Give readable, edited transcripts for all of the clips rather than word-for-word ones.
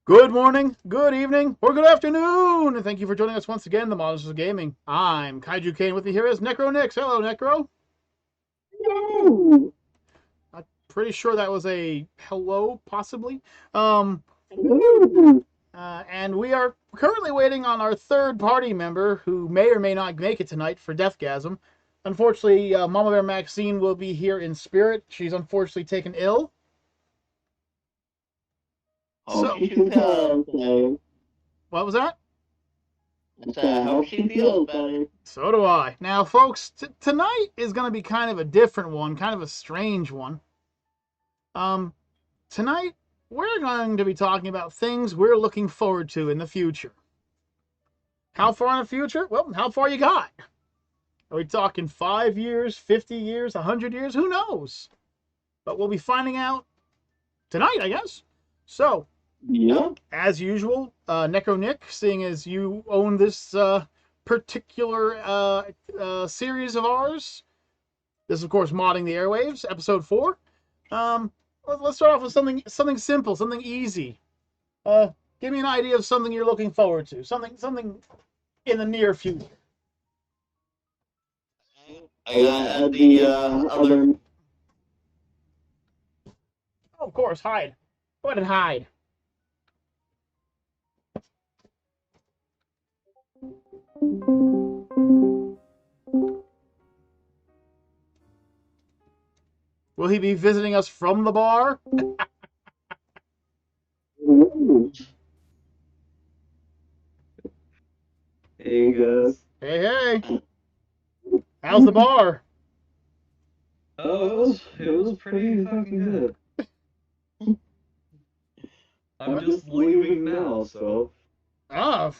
Good morning, good evening, or good afternoon, and thank you for joining us once again, The Monsters of Gaming. I'm Kaiju Kane. With me here is Necro Nix. Hello, Necro. No. I'm pretty sure that was a hello, possibly. Um, and we are currently waiting on our third party member who may or may not make it tonight for Deathgasm. Unfortunately, Mama Bear Maxine will be here in spirit. She's unfortunately taken ill. Hope So, she feels better. what was that? Hope she feels better. So do I. Now, folks, tonight is going to be kind of a different one, kind of a strange one. Um, Tonight we're going to be talking about things we're looking forward to in the future. How far in the future? Well, how far you got? Are we talking 5 years, 50 years, 100 years? Who knows? But we'll be finding out tonight, I guess. So, Yep. as usual, Necro Nick, seeing as you own this particular series of ours, this is, of course, Modding the Airwaves, episode 4. Um, let's start off with something simple, something easy. Give me an idea of something you're looking forward to, something in the near future. I got the other. Oh, of course, hide. Go ahead and hide. Will he be visiting us from the bar? Hey guys. Hey, hey. How's the bar? Oh, it was pretty fucking good. I'm just leaving now, so. Ah,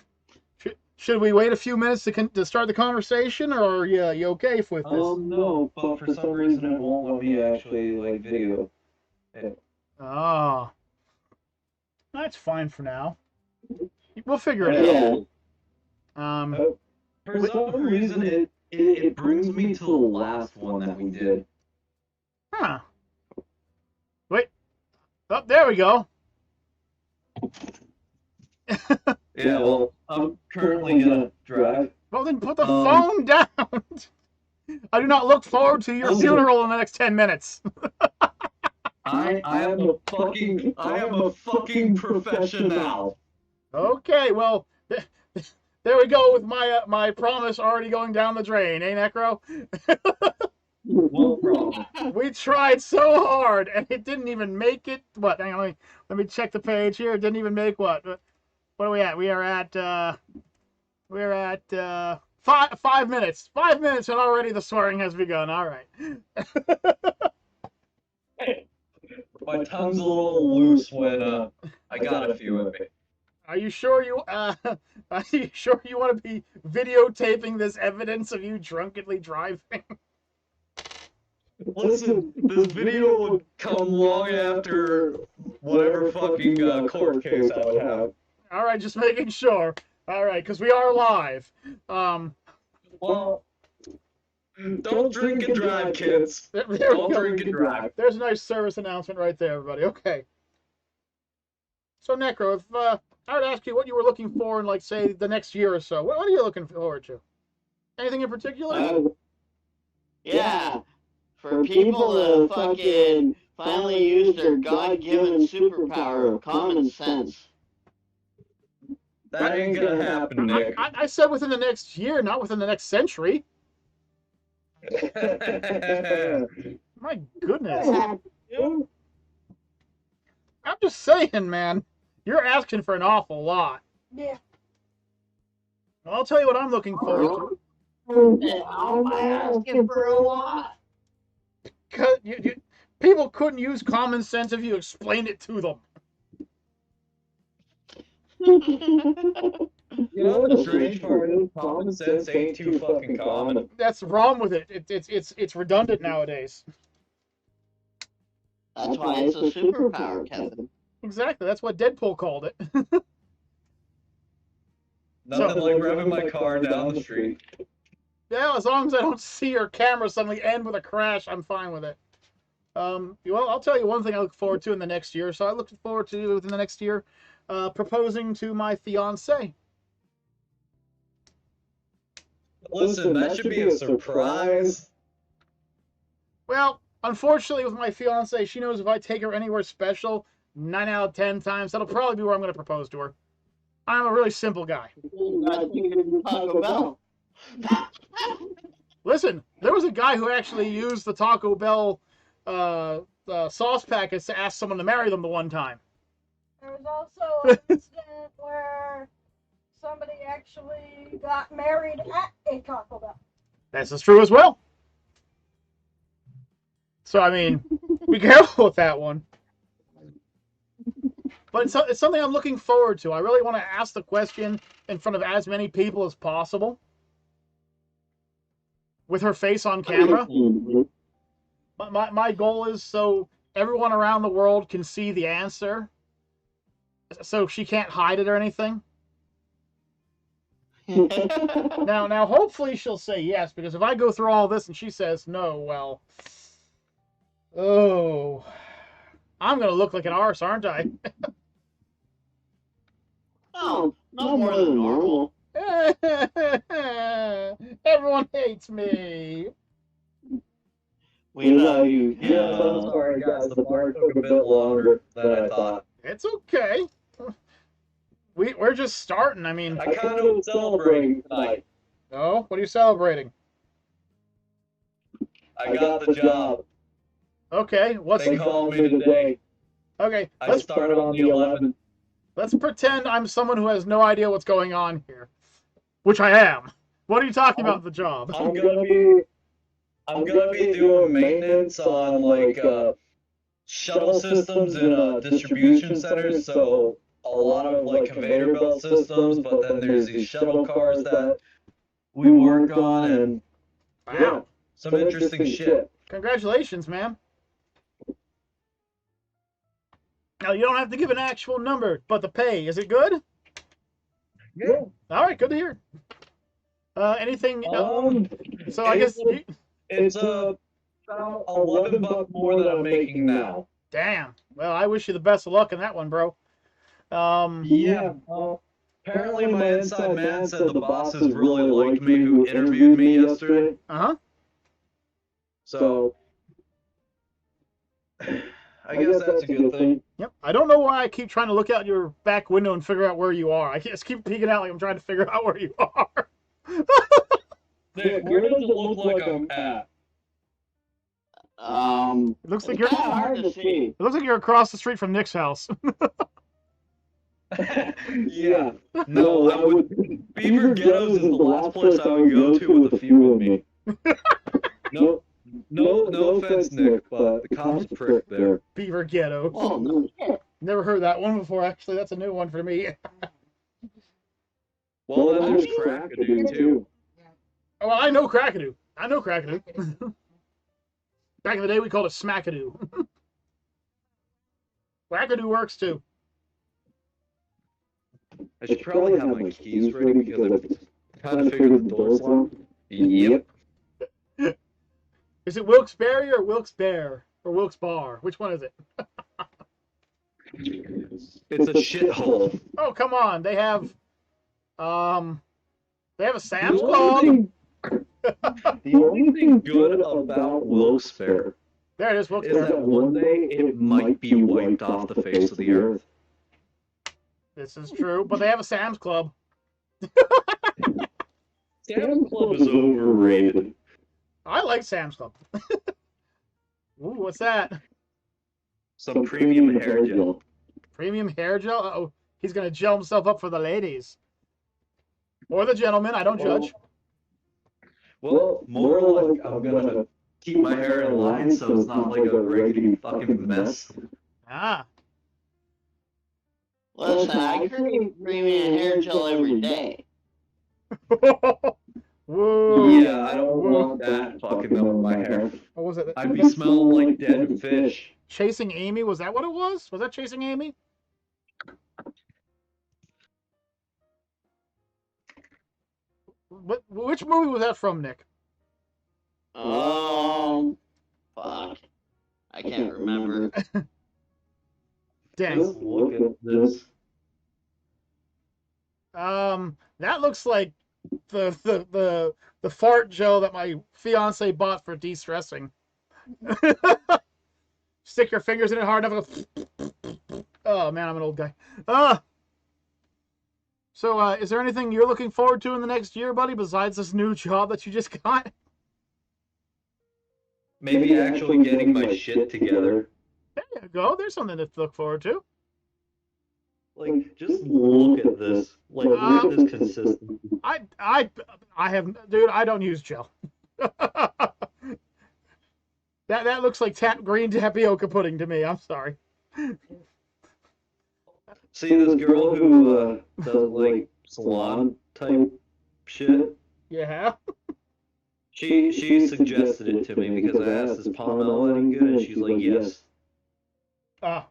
should we wait a few minutes to start the conversation, or are you okay with this? No, but for some reason it won't let me actually, video it. Ah, that's fine for now. We'll figure it out. Yeah. For some reason it brings me to the last one that we did. Huh. Wait. Oh, there we go. Yeah, well, I'm currently gonna drive. Well, then put the phone down. I do not look forward to your funeral in the next 10 minutes. I am a fucking professional. Okay, well, there we go with my promise already going down the drain, eh, Necro? No problem. We tried so hard, and it didn't even make it. What? Hang on, let me check the page here. It didn't even make what? What are we at? We're at 5 minutes. 5 minutes, and already the swearing has begun. All right. My tongue's a little loose when I got a few of it. Are you sure you are you sure you want to be videotaping this evidence of you drunkenly driving? Listen, this video would come long after whatever fucking court case I would have. All right, just making sure. All right, because we are live. Well, don't drink and drive, kids. Don't drink and drive. There's a nice service announcement right there, everybody. Okay. So, Necro, if I would ask you what you were looking for in, like, say, the next year or so, what are you looking forward to? Anything in particular? Yeah. For people to fucking finally use their God-given superpower of common sense. That ain't gonna happen, Nick. I said within the next year, not within the next century. My goodness. I'm just saying, man. You're asking for an awful lot. Yeah. Well, I'll tell you what I'm looking forward to. I'm asking for a lot. People couldn't use common sense if you explained it to them. You know the strange part is common sense ain't too fucking common. That's wrong with it. It's redundant nowadays. That's why it's a superpower, Kevin. Exactly. That's what Deadpool called it. Nothing like revving my car down the street. Yeah, as long as I don't see your camera suddenly end with a crash, I'm fine with it. Well, I'll tell you one thing I look forward to in the next year. So I look forward to within the next year, proposing to my fiance. Listen, that should be a surprise. Well, unfortunately, with my fiance, she knows if I take her anywhere special, 9 out of 10 times, that'll probably be where I'm going to propose to her. I'm a really simple guy. Taco Bell. Listen, there was a guy who actually used the Taco Bell sauce packets to ask someone to marry them the one time. There was also an incident where somebody actually got married at a Taco Bell. That's true as well. So, I mean, be careful with that one. But it's something I'm looking forward to. I really want to ask the question in front of as many people as possible. With her face on camera. My goal is so everyone around the world can see the answer. So she can't hide it or anything. Now, hopefully she'll say yes, because if I go through all this and she says no, well, I'm going to look like an arse, aren't I? Oh, no more than normal. Everyone hates me. We love you. Yeah, I'm sorry, guys. The bar took a bit longer than I thought. It's okay. We're just starting. I mean, I kind of was celebrating tonight. oh, what are you celebrating? I got the job. Okay, They called me today. Okay, I started on the 11th. let's pretend I'm someone who has no idea what's going on here, which I am. What are you talking about the job? I'm gonna be doing maintenance on like shuttle systems and distribution centers. So a lot of like conveyor belt systems, but then there's these shuttle cars that we work on, and yeah, some interesting shit. Congratulations, man. Now, you don't have to give an actual number, but the pay, is it good? Yeah. All right, good to hear. Anything? So I guess it's about $11 more than I'm making now. damn. Well, I wish you the best of luck in that one, bro. Yeah. Apparently, my inside man said the bosses really liked me who interviewed me yesterday. Uh-huh. So I guess that's a good thing. Yep. I don't know why I keep trying to look out your back window and figure out where you are. I just keep peeking out like I'm trying to figure out where you are. Nick, where does it look like I'm at? It looks like you're. It's kinda hard to see. It looks like you're across the street from Nick's house. Yeah. No, I would. Beaver Ghettos is the last place I would go to with a few of me. No offense, Nick, but the cops a prick there. Beaver Ghetto. Oh, no shit. Never heard that one before, actually. That's a new one for me. Well, then there's Crackadoo, too. Oh, well, I know Crackadoo. Back in the day, we called it Smackadoo. Wackadoo works, too. I should probably have my keys ready because I kind of figured the door's locked. Yep. Is it Wilkes-Barre or Wilkes-Barre? Or Wilkes-Barre? Which one is it? It's a shithole. Oh, come on. They have a Sam's Club. The only thing good about Wilkes-Barre There it is, is Wilkes-Barre. that one day it might be wiped off the face of the earth. This is true, but they have a Sam's Club. Sam's Club is overrated. I like Sam's Club. Ooh, what's that? Some premium hair gel. Premium hair gel? Uh-oh. He's going to gel himself up for the ladies. Or the gentlemen, I don't judge. Well, more like I'm gonna keep my hair in line so it's not like a raggedy fucking mess. Ah. Listen, I cream premium hair gel every day. Whoa. Yeah, I don't want that fucking up my hair. What was it? I'd be smelling like dead fish. Chasing Amy? Was that what it was? Was that Chasing Amy? Which movie was that from, Nick? Fuck. I can't remember. Dang. Just look at this. That looks like the fart gel that my fiance bought for de-stressing. Stick your fingers in it hard enough. Oh man, I'm an old guy. So, is there anything you're looking forward to in the next year, buddy, besides this new job that you just got? Maybe actually getting my shit together. There you go. There's something to look forward to. Like, just look at this. Like, look at this consistency. I have, dude. I don't use gel. That looks like green tapioca pudding to me. I'm sorry. See this girl who does like salon type shit? Yeah. She suggested it to me because I asked, "Is Palmella any good?" And she's like, "Yes."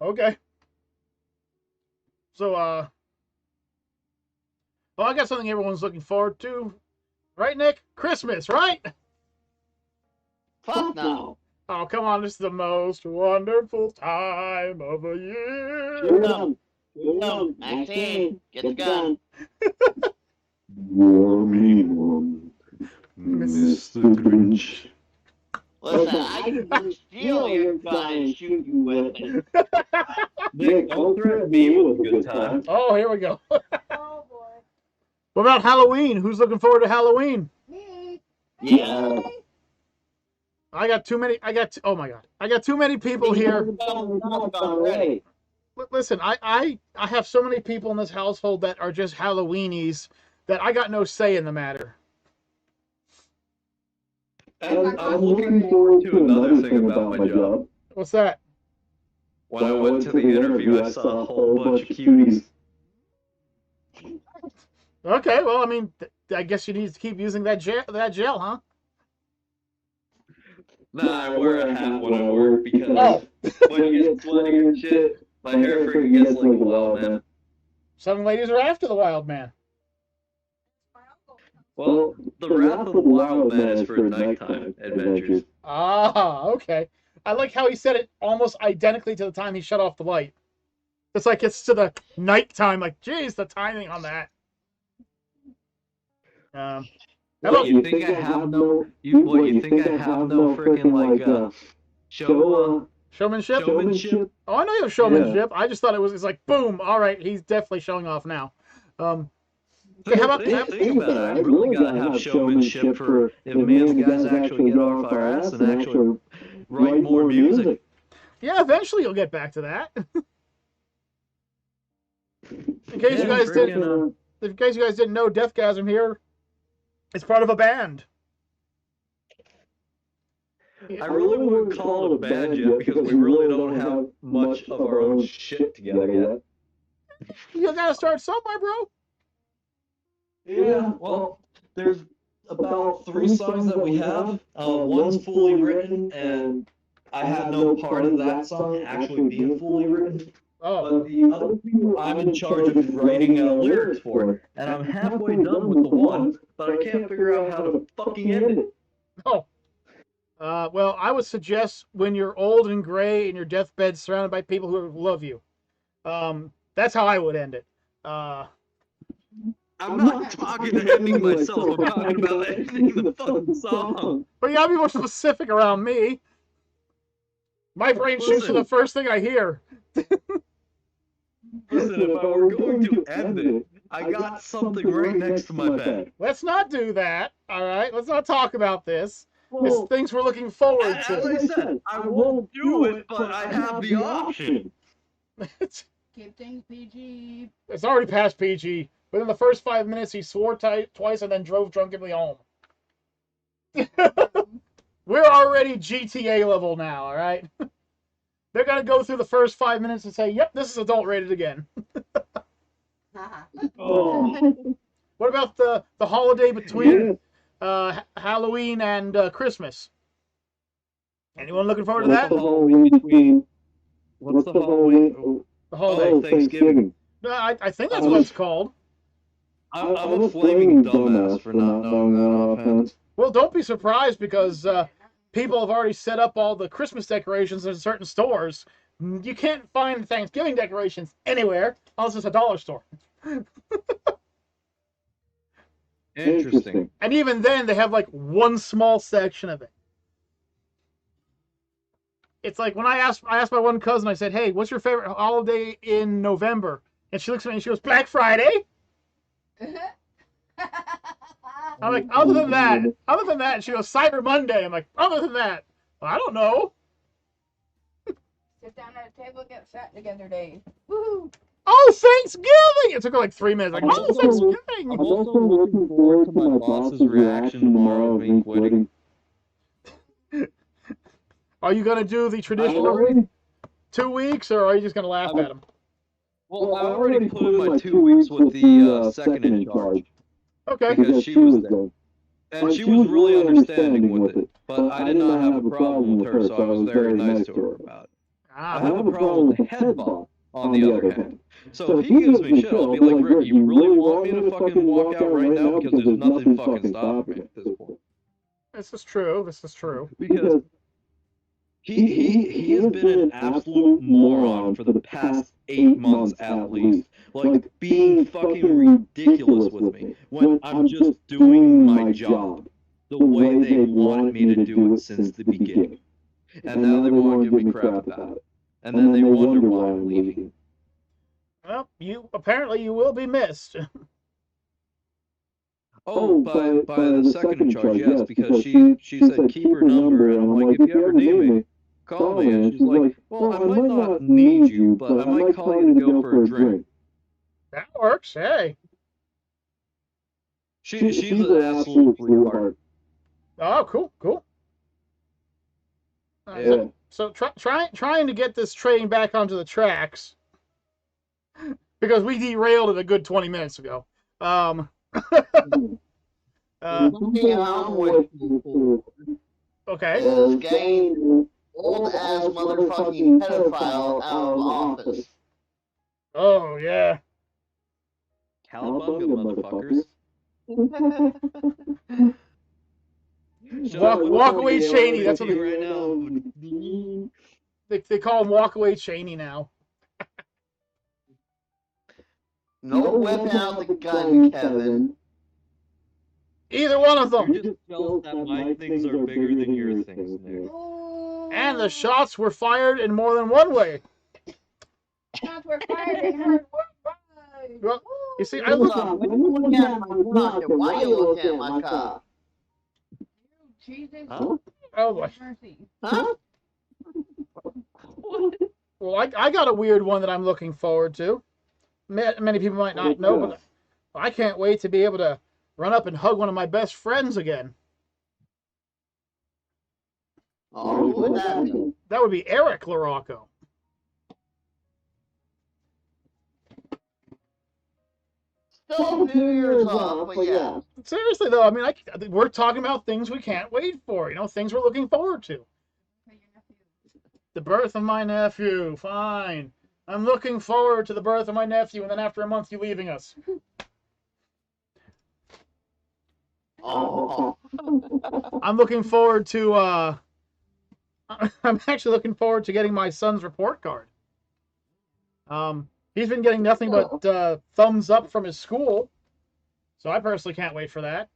Okay. So, well, I got something everyone's looking forward to. Right, Nick? Christmas, right? Fuck no. Oh, come on. This is the most wonderful time of the year. Shoot him. Shoot him. Maxine, get the gun. You're mean one, Mr. Grinch. Listen, I can steal your gun and shoot you with it. Nick, don't threaten me with a good time. Oh, here we go. Oh boy. What about Halloween? Who's looking forward to Halloween? Me. Yeah. I got too many. Oh my god. I got too many people here. Already. Listen, I have so many people in this household that are just Halloweenies that I got no say in the matter. And I'm looking forward to another thing about my job. What's that? When I went to the interview, I saw a whole bunch of cuties. Okay, well, I mean, I guess you need to keep using that gel, huh? Nah, I wear a hat when I work because Oh. when you get sweaty and shit, my hair freaking gets like a wild man. Some ladies are after the wild man. Well, the Wrath of the Wild Man is for nighttime adventures. Ah, okay. I like how he said it almost identically to the time he shut off the light. It's like it's to the nighttime. Like, geez, the timing on that. What, you think I have no? You think I have no freaking like Showmanship? showmanship? Oh, I know you have showmanship. I just thought it's like, boom, all right, he's definitely showing off now. Okay, how about Think about it. I really gotta have showmanship for if me and the guys actually get off our ass and actually write more music. Yeah, eventually you'll get back to that. In case you guys didn't know, Deathgasm here is part of a band. I really wouldn't call it a band yet because we really don't have much of our own shit together yet. You gotta start somewhere, bro. Yeah, well, there's about 3 songs that we have. One's fully written, and I have no part of that song actually being fully written. Oh, But the other two, I'm in charge of writing lyrics for, and I'm halfway done with the one, but I can't figure out how to fucking end it. oh. Well, I would suggest when you're old and gray in your deathbed, surrounded by people who love you. That's how I would end it. I'm not talking to ending myself, I'm talking about ending the fucking song. But you gotta be more specific around me. My brain shoots to the first thing I hear. Listen, if I were going to end it, I got something right next to my bed. Let's not do that. All right. Let's not talk about this. It's Well, things we're looking forward as to. I said, I won't do it, but I have the option. Keep things PG. It's already past PG. Within the first 5 minutes, he swore twice and then drove drunkenly home. We're already GTA level now, all right? They're going to go through the first 5 minutes and say, yep, this is adult rated again. Oh. What about the holiday between Halloween and Christmas? Anyone looking forward to that? What's the Halloween between? What's the Halloween? The holiday. Oh, Thanksgiving. No, I think that's what it's called. I'm a flaming dumbass for not knowing that offhand. Well, don't be surprised because people have already set up all the Christmas decorations in certain stores. You can't find Thanksgiving decorations anywhere unless it's a dollar store. Interesting. And even then, they have like one small section of it. It's like when I asked my one cousin, I said, "Hey, what's your favorite holiday in November?" And she looks at me and she goes, "Black Friday." I'm like, other than that, and she goes, "Cyber Monday." I'm like, other than that, well, I don't know. Sit down at a table, get fat together day. Woohoo! Oh, Thanksgiving! It took her like 3 minutes. Like, I'm oh, Thanksgiving! I'm also looking forward to my boss's reaction tomorrow of me quitting. Are you gonna do the traditional 2 weeks, or are you just gonna laugh at him? Well, I already put in my 2 weeks with the second in charge Okay. because she was there. And she was really understanding with it, but I did not have a problem with her, so I was very nice to her about it. I have a problem with the head boss, on the other hand. So if he gives me shit, I'll be like, Rick, you really want me to fucking walk out right now? Because there's nothing fucking stopping me at this point. This is true. This is true. Because he has been an absolute moron for the past 8 months at least. Like, being fucking ridiculous with me when I'm just doing my job the way they wanted me to do it since the beginning. And now they want to give me crap about it. And then they wonder why I'm leaving. Well, apparently you will be missed. Oh, by the second in charge, yes, because she said keep her number, and I'm like, if you ever need me, call me. And she's like, well, I might not need you, but I might call you to go for a drink. That works. Hey. She's an absolute sweetheart. Oh, cool. Yeah. So trying to get this train back onto the tracks because we derailed it a good 20 minutes ago. Okay. Is getting old ass motherfucking pedophile out of office. Oh yeah. Cowabunga, motherfuckers. Walk away, Cheney. That's what right now. They call him Walk Away Cheney now. No whipping out the gun, Kevin. Either one of them. You're just jealous that my things are bigger than your things, Nick. And the shots were fired in more than one way. Shots were fired and heard worldwide. Well, you see, I Hold look. on, when you look at my cock, why are you looking at my cock? Jesus. Huh? Oh boy. Mercy. Huh? Well, I got a weird one that I'm looking forward to. Many people might not know, but I can't wait to be able to run up and hug one of my best friends again. Oh, who would that be? That would be Eric LaRocco. Still 2 years off, but yeah. Seriously though, I mean, we're talking about things we can't wait for. You know, things we're looking forward to. The birth of my nephew. Fine. I'm looking forward to the birth of my nephew, and then after a month, you leaving us. Oh. I'm looking forward to. I'm actually looking forward to getting my son's report card. He's been getting nothing but thumbs up from his school, so I personally can't wait for that.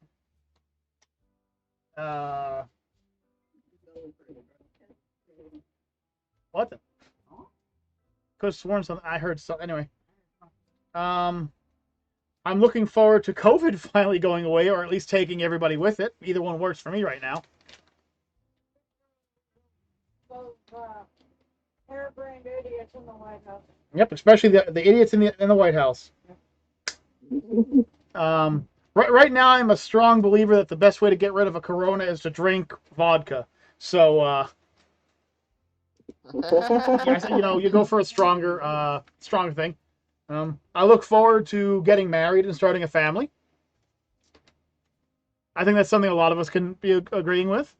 What the? Could have sworn something. I heard something. Anyway. I'm looking forward to COVID finally going away, or at least taking everybody with it. Either one works for me right now. Those harebrained idiots in the White House. Yep, especially the idiots in the White House. Right now, I'm a strong believer that the best way to get rid of a corona is to drink vodka. So, you go for a stronger thing. I look forward to getting married and starting a family. I think that's something a lot of us can be agreeing with.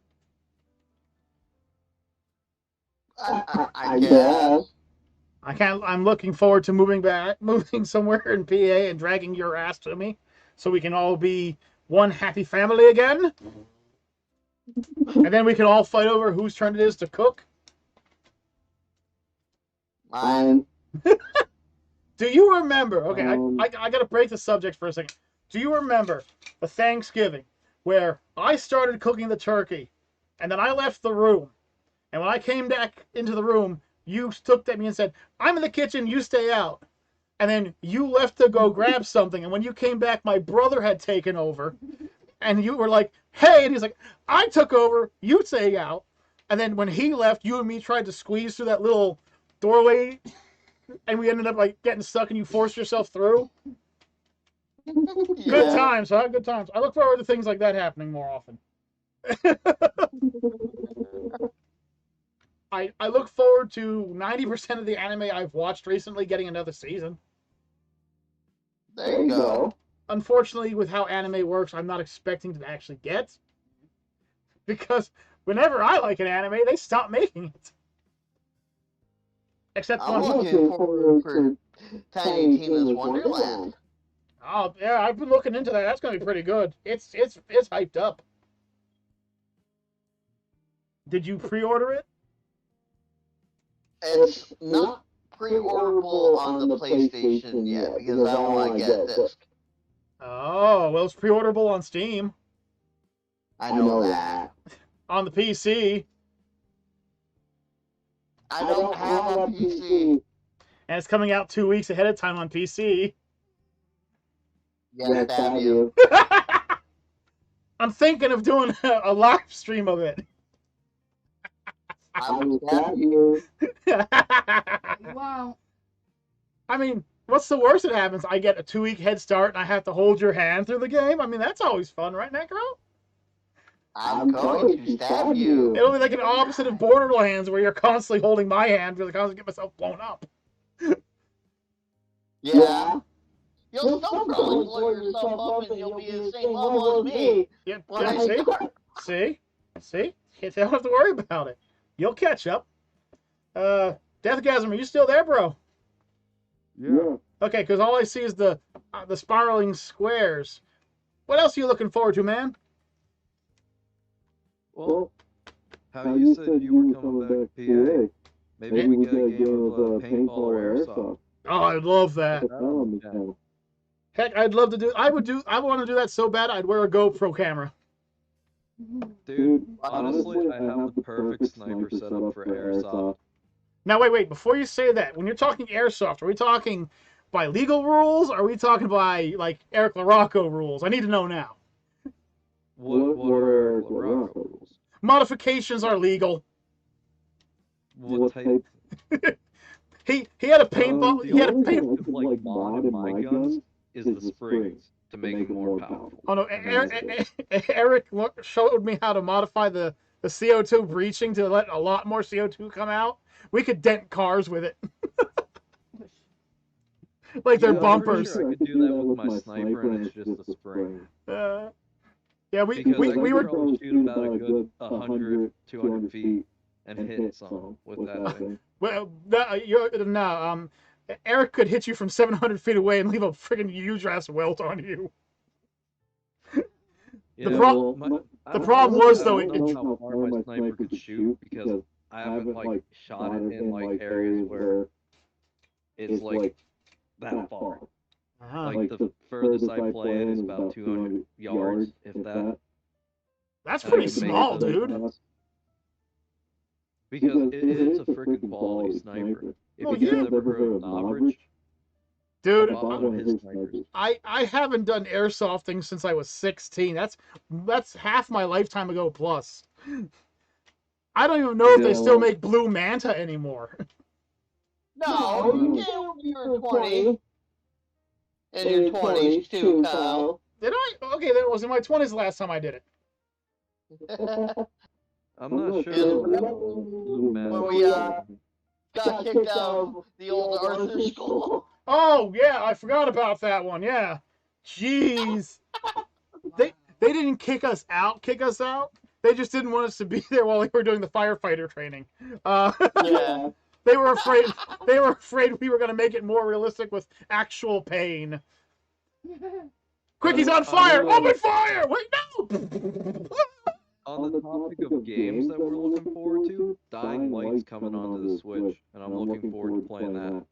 I guess. I'm looking forward to moving somewhere in PA and dragging your ass to me, so we can all be one happy family again. And then we can all fight over whose turn it is to cook. Mine. Do you remember? Okay, I got to break the subject for a second. Do you remember the Thanksgiving where I started cooking the turkey, and then I left the room, and when I came back into the room, you looked at me and said, "I'm in the kitchen, you stay out." And then you left to go grab something, and when you came back, my brother had taken over, and you were like, "Hey," and he's like, "I took over, you stay out." And then when he left, you and me tried to squeeze through that little doorway, and we ended up like getting stuck, and you forced yourself through. Yeah. Good times, huh? Good times. I look forward to things like that happening more often. I look forward to 90% of the anime I've watched recently getting another season. There you go. Unfortunately, with how anime works, I'm not expecting to actually get. Because whenever I like an anime, they stop making it. Except I'm one. looking forward for Tiny Tina's Wonderland. Oh yeah, I've been looking into that. That's gonna be pretty good. It's hyped up. Did you pre-order it? It's not pre-orderable on the PlayStation yet because I want to get a disc. Oh, well, it's pre-orderable on Steam. I know that. On the PC. I don't have a PC. And it's coming out 2 weeks ahead of time on PC. Yes, have you? I'm thinking of doing a live stream of it. I will have you. You won't. I mean, what's the worst that happens? I get a 2-week head start and I have to hold your hand through the game? I mean, that's always fun, right, Necro? I'm going to stab you. It'll be like an opposite of Borderlands where you're constantly holding my hand because I constantly get myself blown up. Yeah. You'll still probably blow yourself up and you'll be at the same level as me. Yeah, When I see? start. See? You don't have to worry about it. You'll catch up. Deathgasm, are you still there, bro? Yeah. Okay, because all I see is the spiraling squares. What else are you looking forward to, man? Well, How you said you were coming back to PA? Maybe we get a game of paintball or airsoft. Oh, I love that. Yeah. Heck, I'd love to do. I want to do that so bad. I'd wear a GoPro camera. Dude, honestly, I have the perfect sniper setup for airsoft. Now, wait. Before you say that, when you're talking airsoft, are we talking by legal rules? Or are we talking by like Eric LaRocco rules? I need to know now. What are LaRocco rules? Modifications are legal. What type? He had a paintball. The He had a only paint. thing I could like mod in my guns is the springs to make them more powerful. Oh no, Eric showed me how to modify the CO2 breaching to let a lot more CO2 come out. We could dent cars with it. Like their Yeah, I'm pretty bumpers. sure I could do that with my sniper and it's just a spring. Yeah, we Because I were could probably shoot about a good 100, 200 feet and hit some with that thing. well, Eric could hit you from 700 feet away and leave a freaking huge ass welt on you. Yeah, The the problem was, though, I don't know how far my sniper could shoot because I haven't like shot it in like areas where it's like that far. Like the furthest I play it is about 200 yards, if that. That's And I pretty could make small, those dude. shots. Because it's a freaking quality sniper. If Well, you guys yeah. ever heard of Nobbridge, Dude, I bought one of his snipers. I haven't done airsofting since I was 16. That's half my lifetime ago plus. I don't even know if they still make Blue Manta anymore. No, you can't when you're 20. In your 20s too, Kyle. Did I? Okay, that was in my 20s the last time I did it. I'm not sure. When we got kicked out of the old Arthur school. Oh yeah, I forgot about that one. Yeah, jeez, they didn't kick us out. They just didn't want us to be there while we were doing the firefighter training. Yeah. They were afraid. They were afraid we were going to make it more realistic with actual pain. Quick, he's on fire! Open fire! Wait, no! On the topic of games that we're looking forward to, Dying Light's coming onto the Switch, and I'm looking forward to playing that.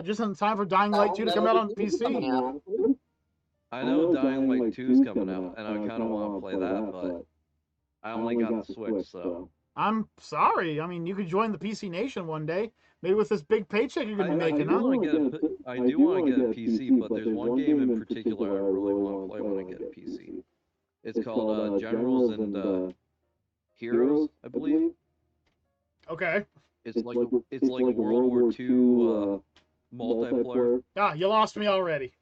Just in time for Dying Light 2 to come out on PC. I know Dying Light 2's coming out, and I kind of want to play that, but I only got the Switch, so. I'm sorry. I mean, you could join the PC Nation one day. Maybe with this big paycheck you're gonna be making, I huh? do want to get a PC, but there's one game in particular I really want to play when I get a PC. It's called Generals and Heroes, I believe. Okay. It's like World War II multiplayer. Ah, you lost me already.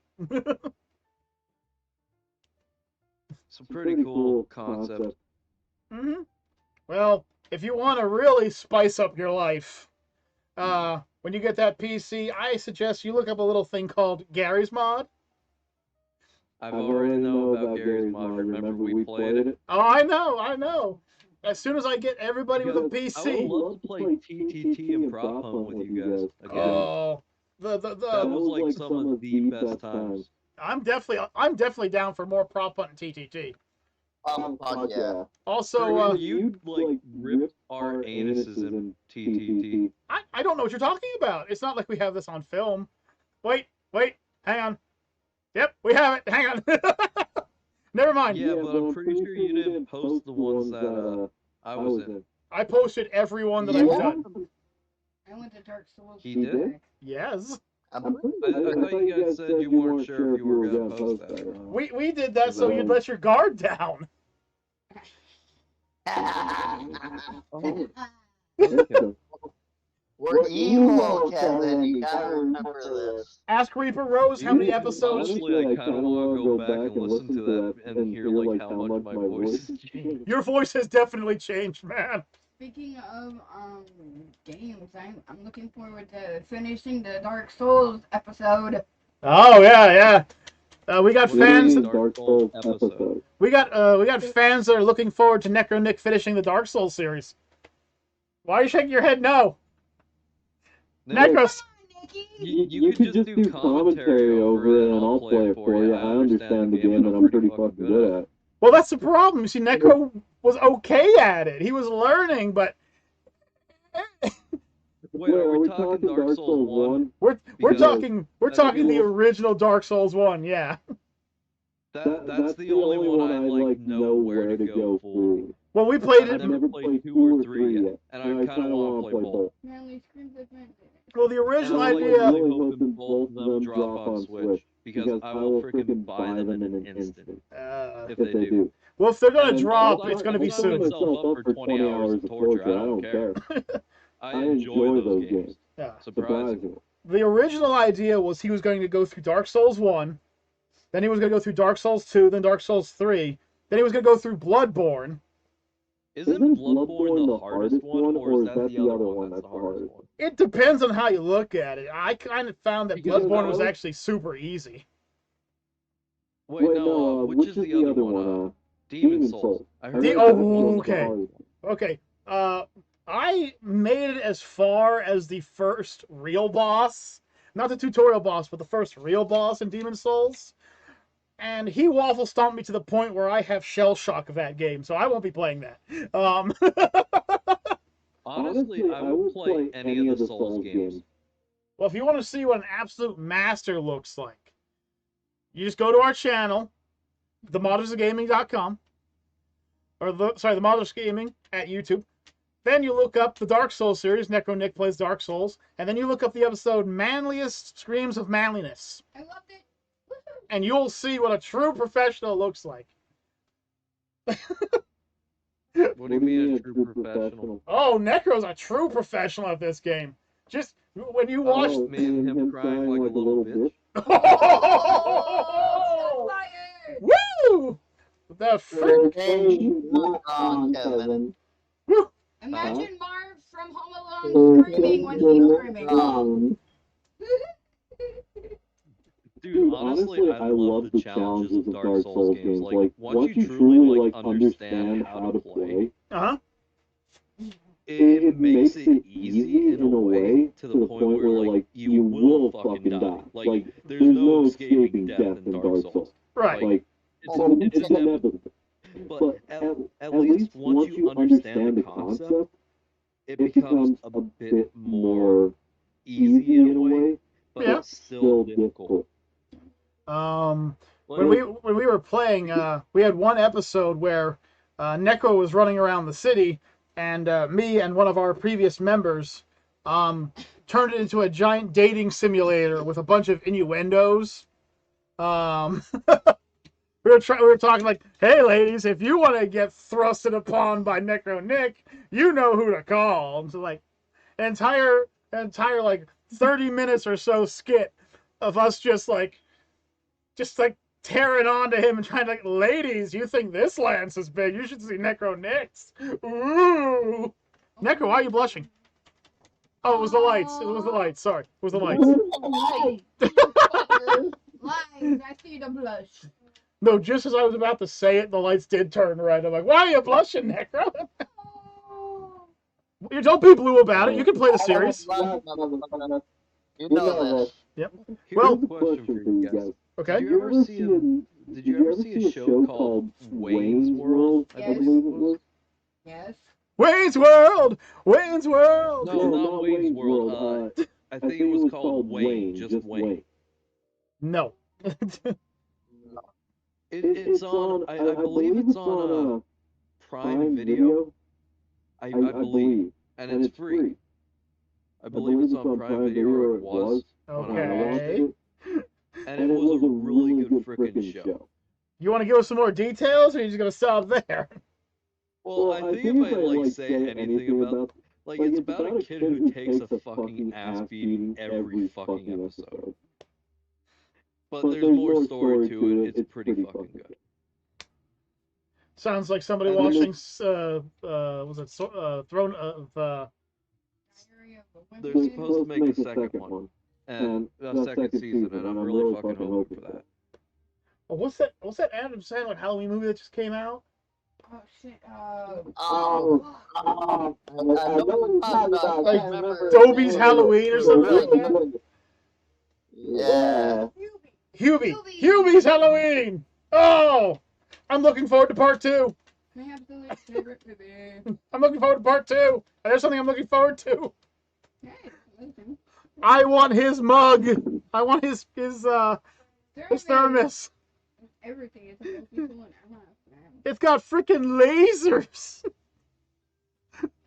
It's a pretty cool concept. Mm-hmm. Well, if you want to really spice up your life, when you get that PC, I suggest you look up a little thing called Gary's Mod. I've already know about Gary's Mod. Remember we played it? Oh, I know. As soon as I get everybody with a PC. I would love to play TTT and Prop Hunt with you guys again. Oh, that was like some of the best times. I'm definitely down for more Prop Hunt and TTT. Fuck yeah. Also, you like ripped our anuses in TTT. I don't know what you're talking about. It's not like we have this on film. Wait, hang on. Yep, we have it. Hang on. Never mind. Yeah, but I'm pretty sure you didn't post the ones that I was in. I posted every one that I've done. I went to Dark Souls. He did? Yes. I thought you guys said you weren't sure if you were going to post that or not. We did that so you'd let your guard down. Okay. We're evil, Kevin. You gotta remember this. Ask Reaper Rose how many episodes. Honestly, I kind of want to go back and listen to that and hear like how much my voice has changed. Your voice has definitely changed, man. Speaking of games, I'm looking forward to finishing the Dark Souls episode. Oh yeah. We got fans. Dark Souls episode. We got fans that are looking forward to Necro Nick finishing the Dark Souls series. Why are you shaking your head? No. Necros. You could just do commentary over it and I'll play it for you. I understand the game and I'm pretty fucking good at it. Well, that's the problem. You see, Necro was okay at it. He was learning, but wait, are we talking Dark Souls 1? We're talking the original Dark Souls 1, yeah. That's the only one I like know where to go fully. Well, we played it. I've never played 2 or 3 yet, and I kind of want to play both. Well, the original I'm idea. really hoping both of them drop on Switch because I will freaking buy them in an instant if they do. Well, if they're gonna drop, it's gonna be soon. I'll sign myself up for 20 hours of torture. I don't care. I enjoy those games. Yeah. Surprisingly. The original idea was he was going to go through Dark Souls 1, then he was going to go through Dark Souls 2, then Dark Souls 3, then he was going to go through Bloodborne. Isn't Bloodborne the hardest one, or is that the other one that's the hardest one? It depends on how you look at it. I kind of found that Bloodborne was actually super easy. Wait, no, which is the other one? Demon Souls. I heard Okay. I made it as far as the first real boss. Not the tutorial boss, but the first real boss in Demon Souls. And he waffle stomped me to the point where I have shell shock of that game, so I won't be playing that. Honestly, I will play any of the Souls games. Well, if you want to see what an absolute master looks like, you just go to our channel, TheModenstersOfGaming.com, or TheModenstersOfGaming at YouTube. Then you look up the Dark Souls series, Necro Nick Plays Dark Souls, and then you look up the episode Manliest Screams of Manliness. I loved it. And you'll see what a true professional looks like. What do you mean a true professional? Oh, Necro's a true professional at this game. Just when you watch me and him crying like a little bitch. Oh! Woo! The frick. Kevin. Woo! Imagine Marv from Home Alone screaming when he's screaming. Dude, honestly, I love the challenges of Dark Souls games. Like, once you truly understand how to play, it makes it easy in a way to the point where you will fucking die. Like, there's no escaping death in Dark Souls. Right. Like, it's inevitable. But at least once you understand the concept, it becomes a bit more easy in a way, but it's still difficult. when we were playing, we had one episode where Necro was running around the city, and me and one of our previous members turned it into a giant dating simulator with a bunch of innuendos. We were talking like, hey ladies, if you want to get thrusted upon by Necro Nick, you know who to call. And so like entire like 30 minutes or so skit of us just like tearing on to him and trying to like, ladies, you think this lance is big? You should see Necro Nick's. Ooh. Necro, why are you blushing? Oh, it was the lights. It was the lights. Sorry. It was the lights. Lies, I see the blush. No, just as I was about to say it, the lights did turn red. I'm like, why are you blushing, Necro? You don't be blue about it. You can play the series. You know this. Yep. Here's Well, a question for you guys. okay. Did you ever see a show called Wayne's World? I Yes. believe it was. Yes. Wayne's World! Wayne's World! No, not Wayne's World. I think it was called Wayne, just Wayne. No. It's on. I believe it's on Prime Video. I believe, and it's free. I believe it's on Prime Video, or it was. When I watched Okay. it. And it was a really good frickin' show. You want to give us some more details, or are you just going to stop there? Well, I think if I like say anything about, like, it's about a kid who takes a fucking ass beating every fucking episode. But there's more story to it. It's pretty fucking good. Sounds like somebody And watching, was it Throne of, Diary of a They're Wimpy. supposed to make a second one, and a second season, and I'm really fucking hoping for that. oh, what's that Adam Sandler Halloween movie that just came out? Oh shit. I know what you're talking about. I Like, can't remember. Dobie's Halloween or something? Yeah. Hubie's Halloween! Oh! I'm looking forward to part 2. My absolute favorite movie. I'm looking forward to part 2. And there's something I'm looking forward to. Hey, listen. I want his mug. I want his thermos. Everything is supposed to be cool in our house. It's got freaking lasers.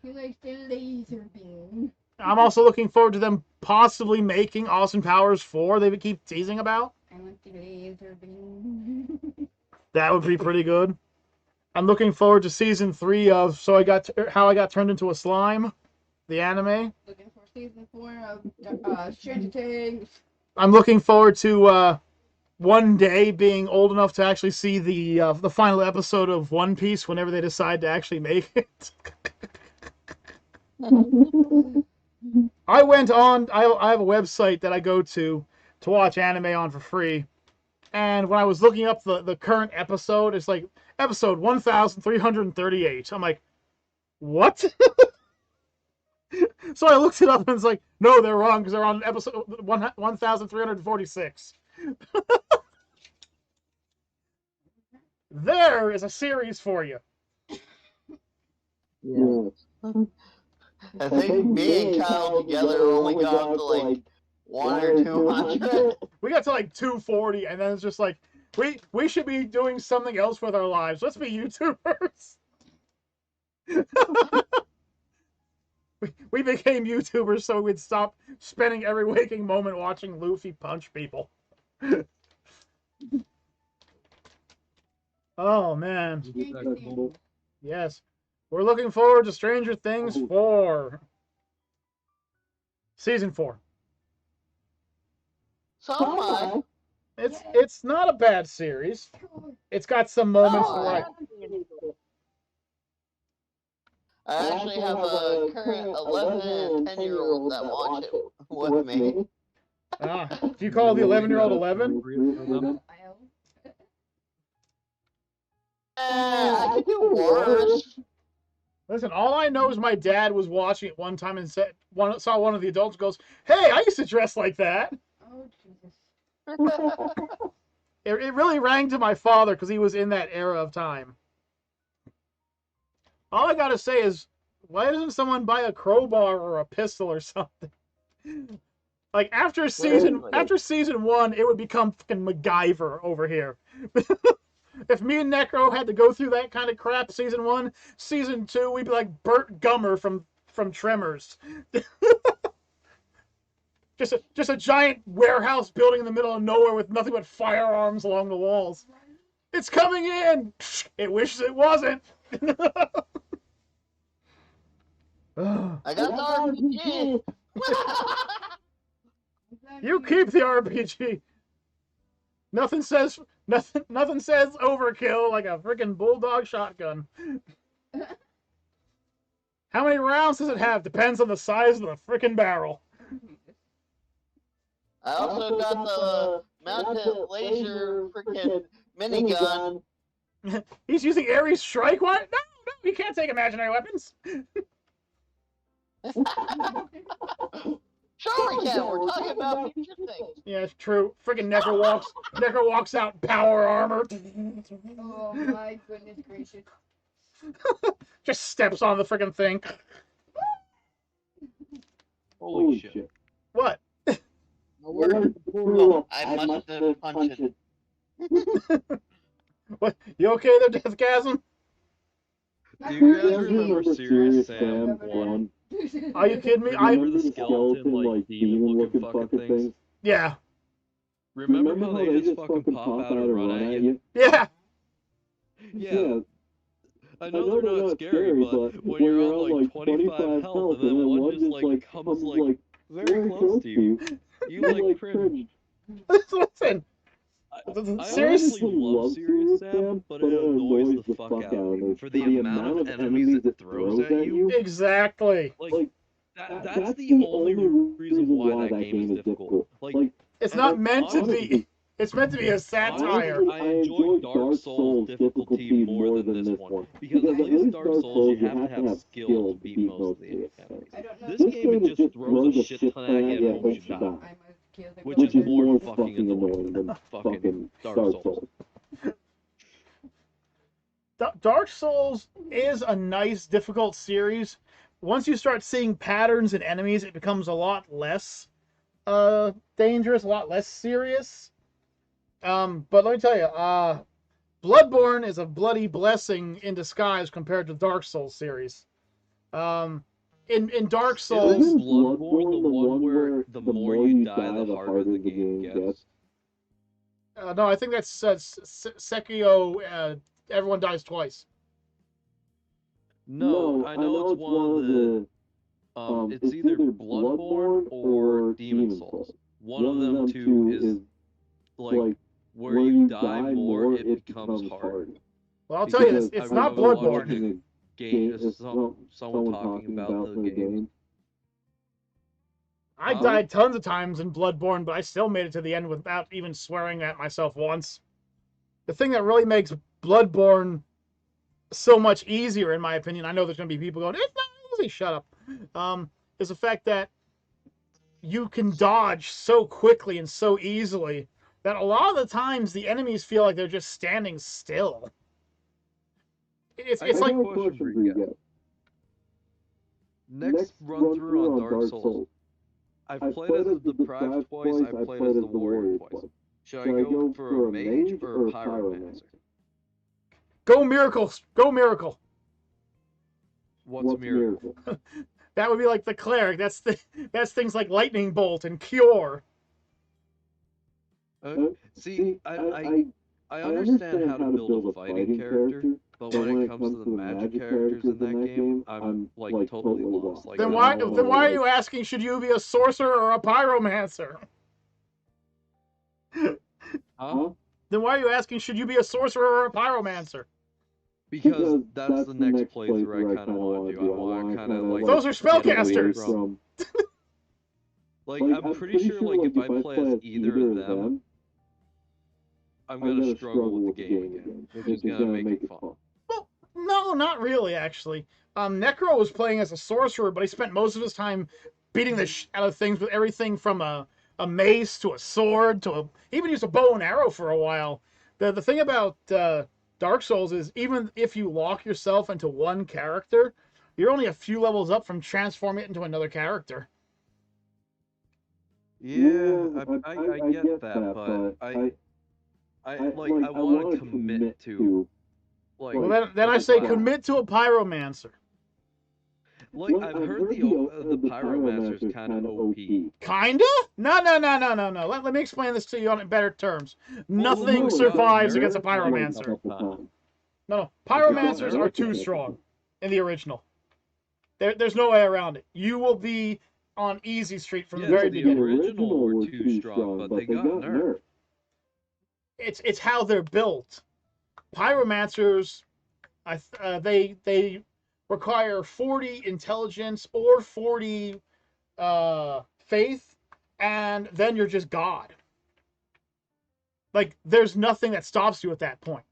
He likes the laser beam. I'm also looking forward to them possibly making Austin Powers 4. They keep teasing about. I want the laser beam. That would be pretty good. I'm looking forward to season 3 of How I Got Turned Into a Slime, the anime. Looking for season 4 of Stranger Things. I'm looking forward to one day being old enough to actually see the final episode of One Piece whenever they decide to actually make it. I have a website that I go to watch anime on for free. And when I was looking up the current episode, it's like episode 1338. I'm like, what? So I looked it up and it's like, no, they're wrong because they're on episode 1346. There is a series for you. Yeah. I think me and Kyle together only got up to like 1 or 200. We got to like 240, and then it's just like, we should be doing something else with our lives. Let's be YouTubers. we became YouTubers so we'd stop spending every waking moment watching Luffy punch people. Oh, man. Yes. We're looking forward to Stranger Things 4. Season 4. So much. It's not a bad series. It's got some moments where I actually have a current 11 and 10-year-old that watch it with me. do you call the 11-year-old 11? I could do worse. Listen, all I know is my dad was watching it one time and saw one of the adults goes, "Hey, I used to dress like that." Oh, Jesus. It really rang to my father because he was in that era of time. All I gotta say is, why doesn't someone buy a crowbar or a pistol or something? Like after season 1, it would become fucking MacGyver over here. If me and Necro had to go through that kind of crap season 1, season 2, we'd be like Burt Gummer from Tremors. just a giant warehouse building in the middle of nowhere with nothing but firearms along the walls. It's coming in. It wishes it wasn't. I got the RPG. You keep the RPG. Nothing says overkill like a freaking bulldog shotgun. How many rounds does it have? Depends on the size of the freaking barrel. I also got the mounted laser freaking minigun. He's using Ares Strike? What? No, he can't take imaginary weapons. Sure we can. We're talking about future things. Yeah, it's true. Freaking Necro walks out in power armor. Oh my goodness gracious. Just steps on the freaking thing. Holy shit. What? I must have punched it. What? You okay there, Deathgasm? Do you guys remember Serious Sam 1? Are you kidding me? Remember the skeleton, like, demon-looking fucking things? Yeah. Remember how they just fucking pop out and run at you? Yeah. Yeah. I know they're not scary, but when you're on, like, 25 health, and then one just, like, comes, like, very close to you, you, like, cringe. Listen. I honestly love Serious Sam, but it annoys the fuck out of me for the amount of enemies it throws at you. Exactly. Like, that's the only reason why that game is difficult. Like, it's not meant to be. It's meant to be a satire. I enjoy Dark Souls difficulty more than this one, because at least Dark Souls you have to have skill to beat most of the enemies. This game it just throws a shit ton at you and hopes you die. Which is more fucking annoying than fucking Dark Souls. Dark Souls is a nice, difficult series. Once you start seeing patterns in enemies, it becomes a lot less dangerous, a lot less serious. But let me tell you, Bloodborne is a bloody blessing in disguise compared to Dark Souls series. In Dark Souls, Isn't Bloodborne the one where the more you die, the harder the game gets? no, I think that's Sekiro. Everyone dies twice. No, I know it's one of the. It's either Bloodborne or Demon Souls. One of them two is like where you die more, it becomes hard. Well, I'll tell you, it's not Bloodborne. Someone talking about the game. I died tons of times in Bloodborne, but I still made it to the end without even swearing at myself once. The thing that really makes Bloodborne so much easier, in my opinion, I know there's going to be people going, it's not easy, shut up, is the fact that you can dodge so quickly and so easily that a lot of the times the enemies feel like they're just standing still. It's like... Next run through on Dark Souls. I've played as the Deprived twice, I've played as the Warrior twice. Should I go for a Mage or a Pyromancer? Go Miracle! Go Miracle! What's Miracle? That would be like the Cleric. That's things like Lightning Bolt and Cure. See, I understand how to build a fighting character, but when it comes to the magic characters in that game, I'm like totally lost. Like, then why are you asking, should you be a sorcerer or a pyromancer? Huh? Then why are you asking, should you be a sorcerer or a pyromancer? Because that's the next playthrough I kind of want to do. I want to kind of like... Those are spellcasters! Like, I'm pretty sure, like, if I play as either of them, I'm gonna struggle with the game again, which is gonna make it fun. Well, no, not really, actually. Necro was playing as a sorcerer, but he spent most of his time beating the shit out of things with everything from a mace to a sword to a... He even used a bow and arrow for a while. The thing about Dark Souls is even if you lock yourself into one character, you're only a few levels up from transforming it into another character. Yeah, I get that, but I want to commit to like Well, then I say commit to a pyromancer. I've heard the pyromancer's kind of OP. Kinda? No. Let me explain this to you on better terms. Nothing Well, survives it against a got nerfed, like, pyromancer. couple times. No, It got pyromancers are nerfed. too strong in the original. There's no way around it. You will be on easy street from the very The beginning. original were too strong, but they got nerfed. It's how they're built. Pyromancers, they require 40 intelligence or 40 faith, and then you're just God. Like, there's nothing that stops you at that point.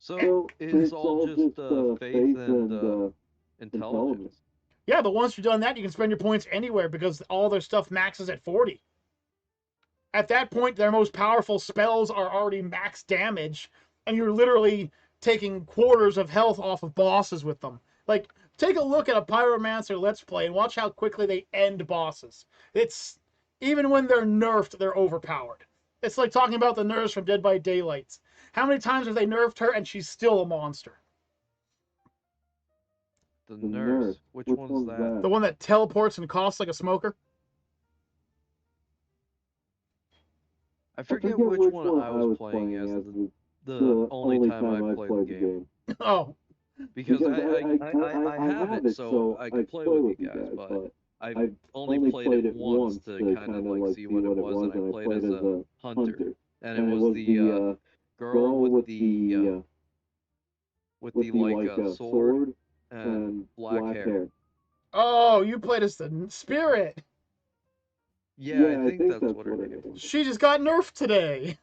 So it's all just faith and intelligence. Yeah, but once you've done that, you can spend your points anywhere because all their stuff maxes at 40. At that point, their most powerful spells are already max damage, and you're literally taking quarters of health off of bosses with them. Like, take a look at a Pyromancer Let's Play and watch how quickly they end bosses. It's, even when they're nerfed, they're overpowered. It's like talking about the nurse from Dead by Daylight. How many times have they nerfed her and she's still a monster? The nurse. Which one's that? The one that teleports and coughs like a smoker? I forget which one I was playing as the only time I played the game. Oh. Because I have it, so I can play with you guys, but I've only played it once to kind of like see what it was, and I played as a hunter, and it was the girl with the like sword and black hair. Oh, you played as the spirit. Yeah, I think that's what her name was. She just got nerfed today.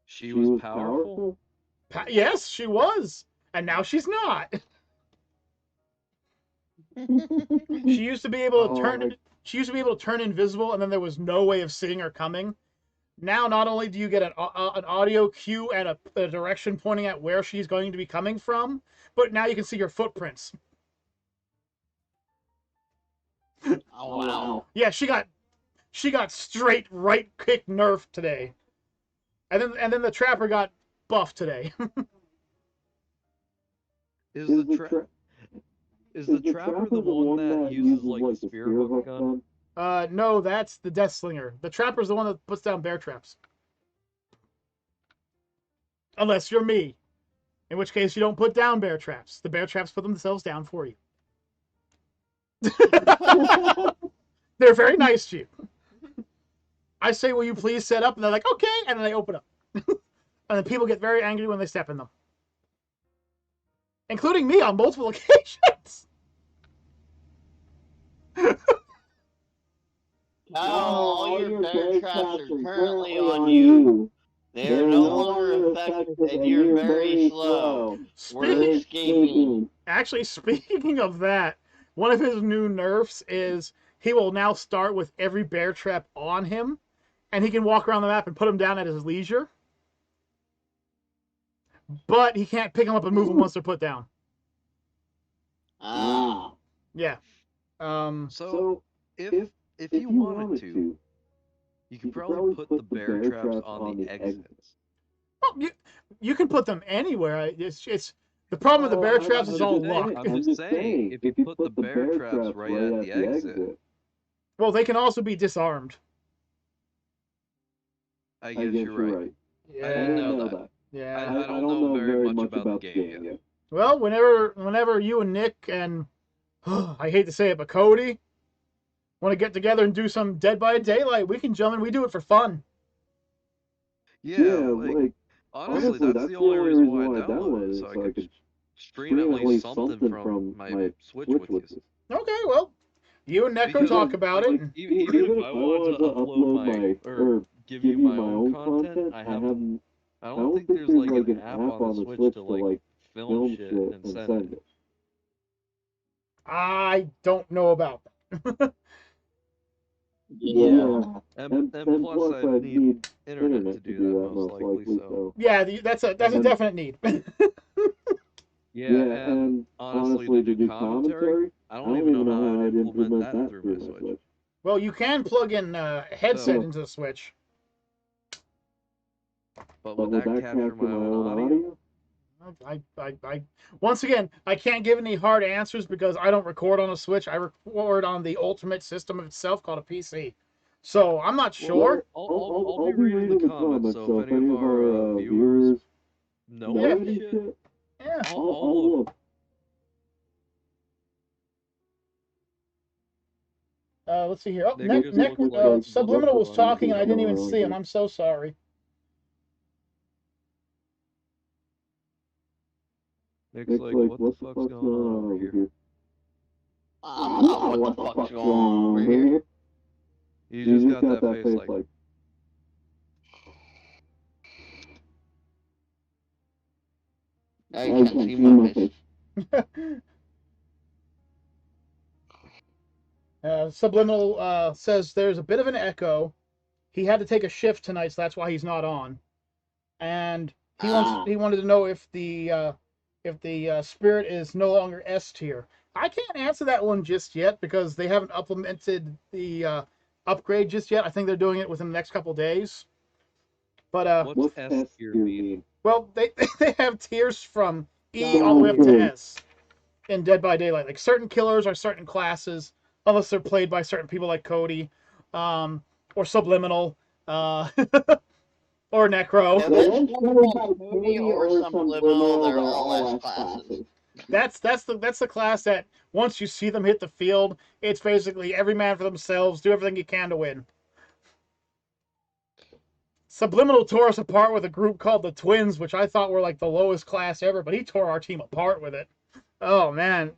She was powerful? Yes, she was. And now she's not. She used to be able to turn. She used to be able to turn invisible, and then there was no way of seeing her coming. Now, not only do you get an audio cue and a direction pointing at where she's going to be coming from, but now you can see your footprints. Oh wow! Yeah, she got straight right kick nerfed today, and then the trapper got buffed today. Is the trapper the one that uses like the spear hook gun? No, that's the Death Slinger. The trapper's the one that puts down bear traps. Unless you're me, in which case you don't put down bear traps. The bear traps put themselves down for you. They're very nice to you. I say, will you please set up? And they're like, okay. And then they open up. And then people get very angry when they step in them. Including me on multiple occasions. All your bear traps are currently on you. They are no longer effective, and you're very slow. We're escaping. Actually, speaking of that, one of his new nerfs is he will now start with every bear trap on him, and he can walk around the map and put them down at his leisure. But he can't pick them up and move them once they're put down. Ah. Yeah. So if you wanted to, you could probably put the bear traps on the exits. Well, you can put them anywhere. It's the problem with the bear traps is all luck. I'm just saying, if you put the bear traps right at the exit. Well, they can also be disarmed. I guess you're right. Yeah. I didn't know that. Yeah. I don't know very much about the game yet. Well, whenever you and Nick and I hate to say it, but Cody want to get together and do some Dead by Daylight, we can jump in. We do it for fun. Yeah, like honestly, that's the only reason why I downloaded it, so I could stream at least something from my Switch with you. Okay, well, you and Neko talk about it. Even if I wanted to upload or give you my own content, I don't think there's like an app on the Switch to like film shit and send it. I don't know about that. Yeah. And plus I need internet to do that most likely, so. Yeah, that's a definite need. Yeah, and honestly to do commentary, I don't even know how I'd implement that through my Switch. Well, you can plug in headset So- into the Switch. But would that capture my own audio? I once again, I can't give any hard answers because I don't record on a Switch. I record on the Ultimate system itself called a PC. So I'm not sure. I'll be reading the comments, so if any of our viewers know any shit, Yeah. I'll look. Let's see here. Oh, Nick just looks like Subliminal was Aquaman. talking and I didn't even see him. I'm so sorry. Nick's like, what the fuck's going on over here? What the fuck's going on over here? You just got that face like, Now you can't see my face. Subliminal says there's a bit of an echo. He had to take a shift tonight, so that's why he's not on. And he wanted to know if the spirit is no longer S tier. I can't answer that one just yet because they haven't implemented the upgrade just yet. I think they're doing it within the next couple days. But what's S tier mean? well, they have tiers from E all the way up to S in Dead by Daylight. Like certain killers are certain classes, unless they're played by certain people like Cody, or Subliminal, or Necro. If it's Cody or Subliminal, they're all S classes. That's the class that once you see them hit the field, it's basically every man for themselves, do everything you can to win. Subliminal tore us apart with a group called the Twins, which I thought were like the lowest class ever, but he tore our team apart with it. Oh man.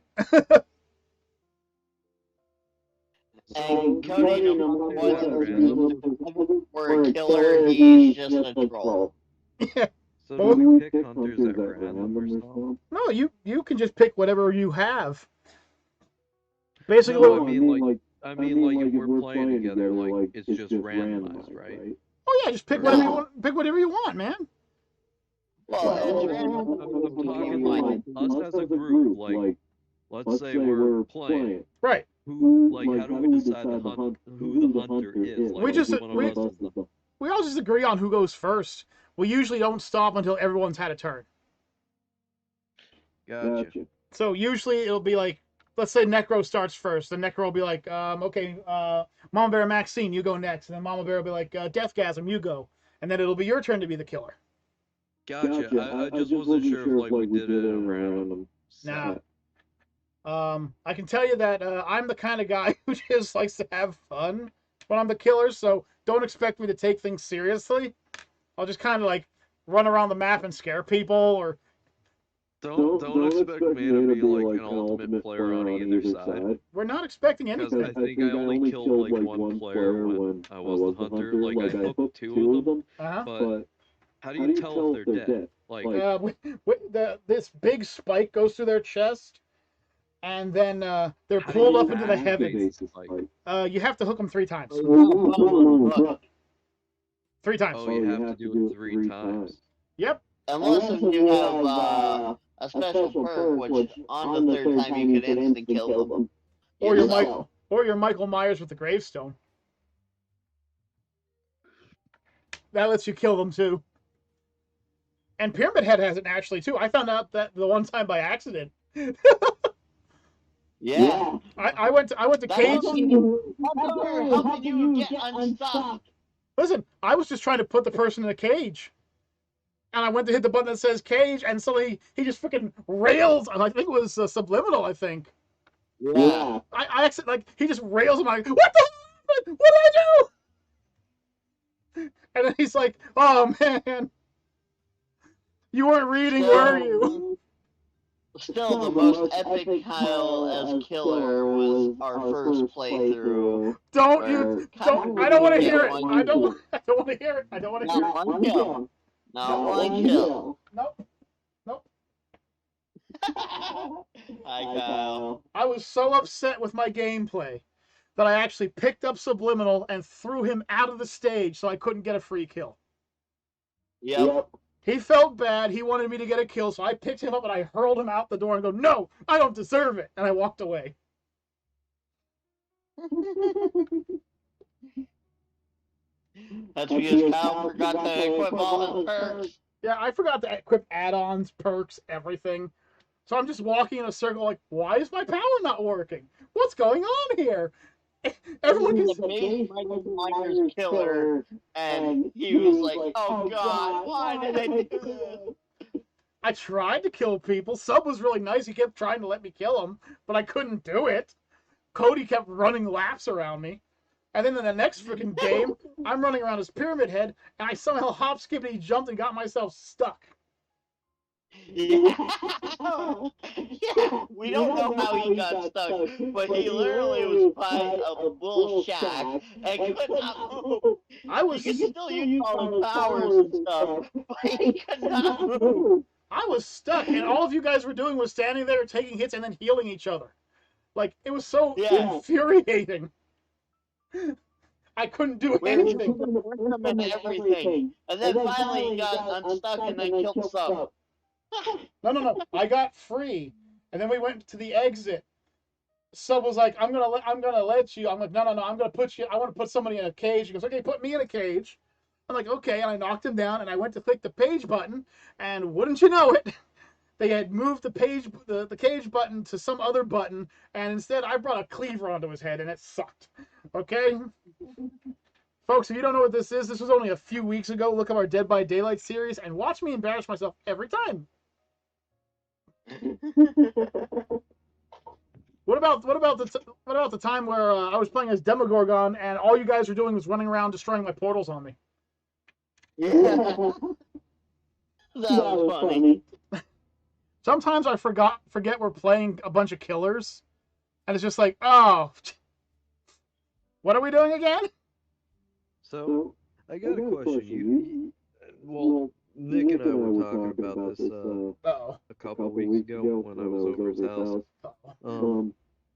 And Cody, no matter what, for a killer, he's just a troll. Yeah. So do we pick hunters at random or something? No, you can just pick whatever you have. Basically, No, I mean like if we're playing together, like it's just randomized, right? oh yeah, just pick whatever you want. Pick whatever you want, man. Well, it's random. I'm talking like us as a group, like let's say we're playing. Right. How do we decide who the hunter is? Like, We just- one of us is the- We all just agree on who goes first. We usually don't stop until everyone's had a turn. Gotcha. So usually it'll be like, let's say Necro starts first. The Necro will be like, okay, Mama Bear Maxine, you go next. And then Mama Bear will be like, Deathgasm, you go. And then it'll be your turn to be the killer. Gotcha. I just wasn't sure if we did it at random. Nah. I can tell you that I'm the kind of guy who just likes to have fun when I'm the killer, so don't expect me to take things seriously. I'll just kind of like run around the map and scare people, or Don't expect me to be like an ultimate player on either side. we're not expecting Because anything. I think I only killed like one player when I was the hunter. Like I hooked two of them, Uh-huh. but how do you tell if they're dead? Like This big spike goes through their chest, and then they're pulled up into the heavens. You have to hook them 3 times. 3 times. Oh, you have to do it 3 times. Yep. Unless if you have a special perk, which on the 3rd time you could instantly kill them. Or you're Michael Myers with the gravestone. That lets you kill them too. And Pyramid Head has it naturally too. I found out that the one time by accident. Yeah. I went to Cage. How can you get unstuck? Listen, I was just trying to put the person in a cage. And I went to hit the button that says cage, and suddenly he just freaking rails. And I think it was Subliminal, I think. Yeah. I accidentally, like, he just rails, and I'm like, what the hell? What did I do? And then he's like, oh, man. You weren't reading, were you? Still, the most epic Kyle as killer was our first playthrough. I don't want to hear it. I don't want to hear it. I don't want to hear it. Not one kill. Not one kill. Nope. Hi, Kyle. I was so upset with my gameplay that I actually picked up Subliminal and threw him out of the stage so I couldn't get a free kill. Yep. He felt bad. He wanted me to get a kill, so I picked him up and I hurled him out the door and go, no, I don't deserve it. And I walked away. That's because Kyle forgot to equip all his perks. Yeah, I forgot to equip add-ons, perks, everything. So I'm just walking in a circle like, why is my power not working? What's going on here? Everyone can The base Miner's killer, and he was like, oh god, why did I do this? I tried to kill people. Sub was really nice. He kept trying to let me kill him, but I couldn't do it. Cody kept running laps around me. And then in the next freaking game, I'm running around his pyramid head, and I somehow hop, skippity, jumped, and got myself stuck. Yeah. Yeah, we don't know how he got stuck, but he literally was by a little shack and could not move. He could still use all his powers and stuff, but he could not move. I was stuck, and all of you guys were doing was standing there taking hits and then healing each other. Like, it was so infuriating. I couldn't do anything. And everything. And then finally he got unstuck and then killed Sub. No. I got free, and then we went to the exit. Sub was like, "I'm gonna let you." I'm like, "No. I'm gonna put you. I want to put somebody in a cage." He goes, "Okay, put me in a cage." I'm like, "Okay," and I knocked him down, and I went to click the page button, and wouldn't you know it, they had moved the cage button to some other button, and instead I brought a cleaver onto his head, and it sucked. Okay. Folks, if you don't know what this was only a few weeks ago. Look up our Dead by Daylight series and watch me embarrass myself every time. What about the time where I was playing as Demogorgon and all you guys were doing was running around destroying my portals on me? Yeah. That was funny. Sometimes I forget we're playing a bunch of killers, and it's just like, oh, what are we doing again? So, I got a question. Nick and I were talking about this a couple of weeks ago when I was over his house.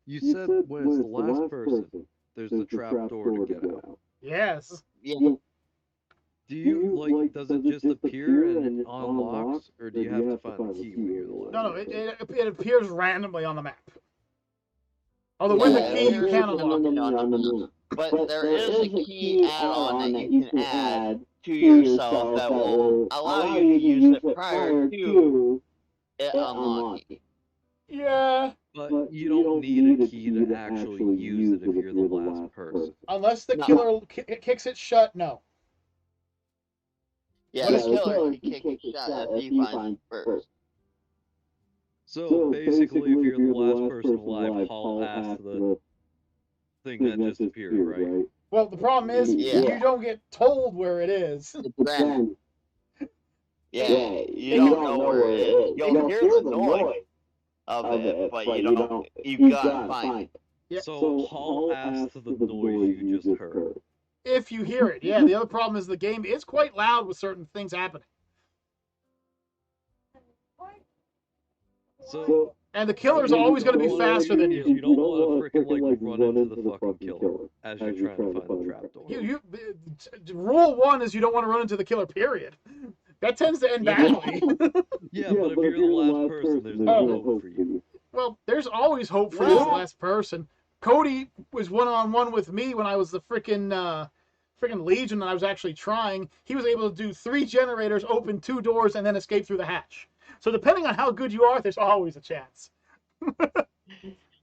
You said when it's the last person, there's the trap door to get out. Yes. Yeah. Do you, does it just appear and unlocks, or do you have to find the key when you're the last? No, it appears randomly on the map. Although with the key you can unlock it. But there is a key add-on that you can add to yourself that will allow you to use it prior to it unlocking. Yeah. But you don't need a key to actually use it if you're the last person. Unless the killer kicks it shut, no. Yeah, the killer can kick it shut if he finds first. So basically, if you're the last person alive, haul ass to the thing that just appeared, right? Well, the problem is you don't get told where it is. Yeah, you don't know where it is. You'll hear the noise of it, but you gotta find it. Yeah. So haul ass to the noise you just heard. If you hear it, yeah. The other problem is the game is quite loud with certain things happening. So, and the killer's always going to be faster than you. You don't want to freaking run into the fucking killer as you're trying to find the trapdoor. Rule 1 is you don't want to run into the killer, period. That tends to end badly. Yeah, but if you're the last person, there's no hope for you. Well, there's always hope for this last person. Cody was one-on-one with me when I was the freaking Legion and I was actually trying. He was able to do 3 generators, open 2 doors, and then escape through the hatch. So depending on how good you are, there's always a chance.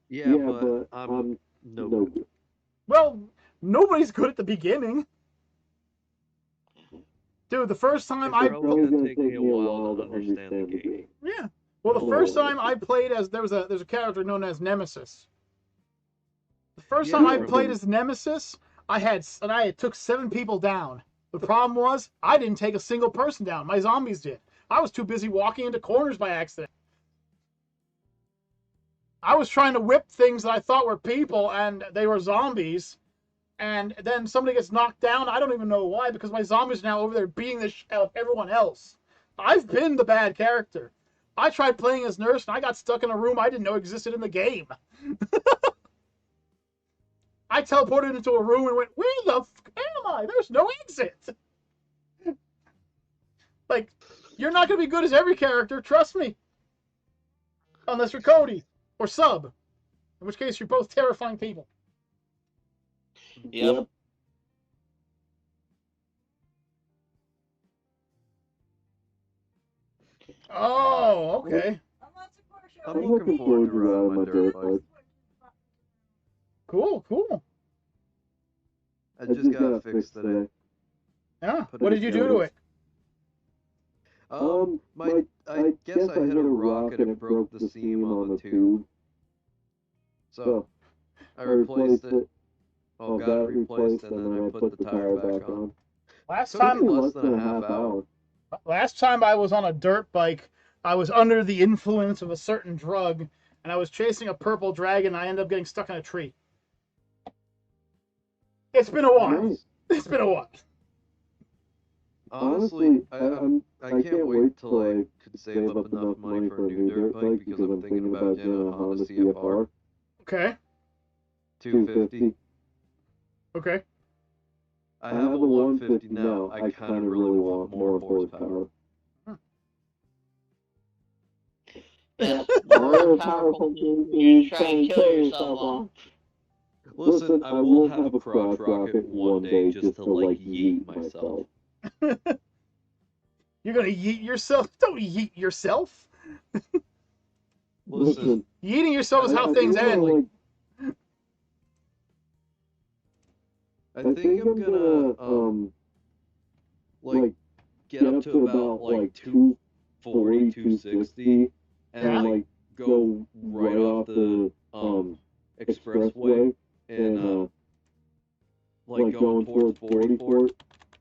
Yeah, but I'm no good. Well, nobody's good at the beginning. Dude, the first time it's probably gonna take me a while to understand the game. Yeah. Well, the first time I played as there's a character known as Nemesis. The first time I played as Nemesis, I took 7 people down. The problem was I didn't take a single person down. My zombies did. I was too busy walking into corners by accident. I was trying to whip things that I thought were people, and they were zombies. And then somebody gets knocked down. I don't even know why, because my zombies are now over there beating the shit out of everyone else. I've been the bad character. I tried playing as Nurse, and I got stuck in a room I didn't know existed in the game. I teleported into a room and went, where the f am I? There's no exit. Like, you're not going to be good as every character, trust me. Unless you're Cody or Sub. In which case, you're both terrifying people. Yep. Oh, okay. I'm not surprised I'm looking forward to riding my dirt bike. Cool, cool. I just got it fixed today. Yeah. Put What it did you do to together. it? I guess I hit a rock and it broke the seam on the tube. So, I replaced it. Well, got it replaced, and then I put the tire back on. Last Took me time, less than a half hour. last time I was on a dirt bike, I was under the influence of a certain drug, and I was chasing a purple dragon. And I ended up getting stuck in a tree. It's been a while. Nice. It's been a while. Honestly, I can't wait till I could save up enough money for a new dirt bike because I'm thinking about getting a Honda CFR Okay. 250. Okay. I have a 150 now. I kind of really want more horsepower. Yeah. More powerful you try and kill yourself on. Listen, I will have a crotch rocket one day just to like yeet myself. You're gonna yeet yourself? Don't yeet yourself. Listen, Yeeting yourself is how things end. I think I'm gonna like get up to about like 240, 260, and Yeah. like go right off the expressway and like going towards 44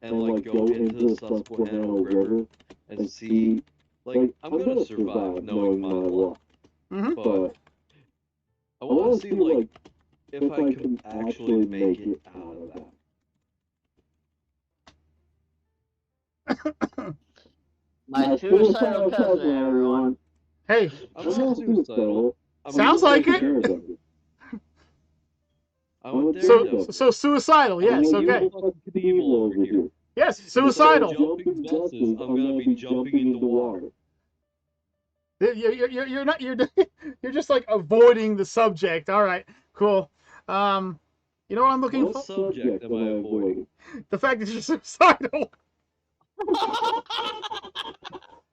and like go into the Susquehanna River and see, like, I'm gonna survive knowing my luck, Mm-hmm. but I want to see like if I can actually make it out of that. My suicidal cousin, everyone. Hey, I'm not suicidal. Sounds like it. I'm a daredevil. so suicidal. Yes. Okay. Evil over here. Yes, Instead of suicidal. jumping buses, I'm gonna be jumping into water. You're not you're just like avoiding the subject. All right, cool. You know what I'm looking What for? subject am I avoiding? The fact that you're suicidal.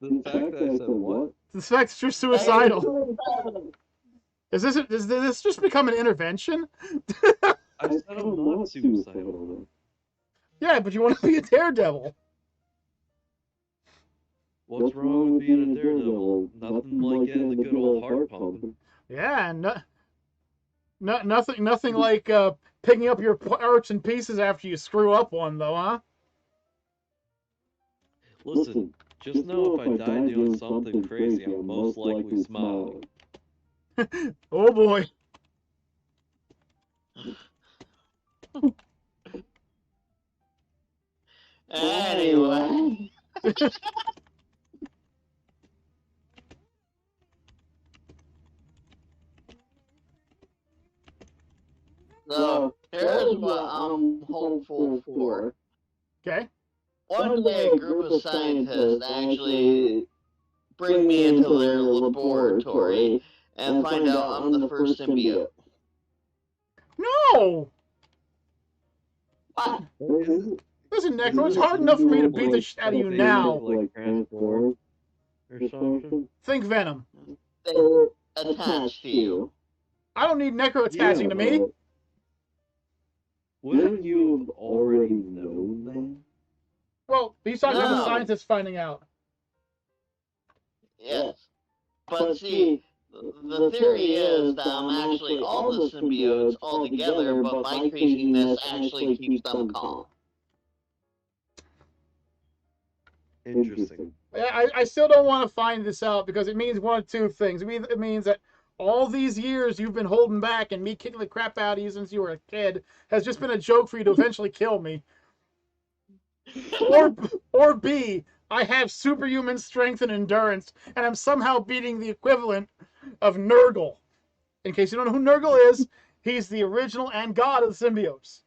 The fact that I said what? The fact that you're suicidal. Is this just become an intervention? I said I'm not suicidal. Yeah, but you want to be a daredevil. What's wrong with being a daredevil? Nothing like getting the good old heart pumping. Yeah, nothing like picking up your parts and pieces after you screw up one, though, huh? Listen, just know if I die doing something crazy, I'm most likely smiling. Oh boy. Anyway. So, here's what I'm hopeful for. Okay. One day, a group of scientists actually bring me into their laboratory and find out I'm the first symbiote. No! What? Listen, Necro, it's hard enough for me to beat the shit out of you now. Like transform or something? Think Venom. They're attached to you. I don't need Necro attaching to me. Wouldn't you have already known that? Well, he's talking about the No. scientists finding out. Yes. But see, the theory is that I'm actually all the symbiotes all together, but my craziness actually keeps them calm. Interesting. I still don't want to find this out because it means one of two things. It means that all these years you've been holding back and me kicking the crap out of you since you were a kid has just been a joke for you to eventually kill me. Or B, I have superhuman strength and endurance, and I'm somehow beating the equivalent of Nurgle. In case you don't know who Nurgle is, he's the original and god of the symbiotes.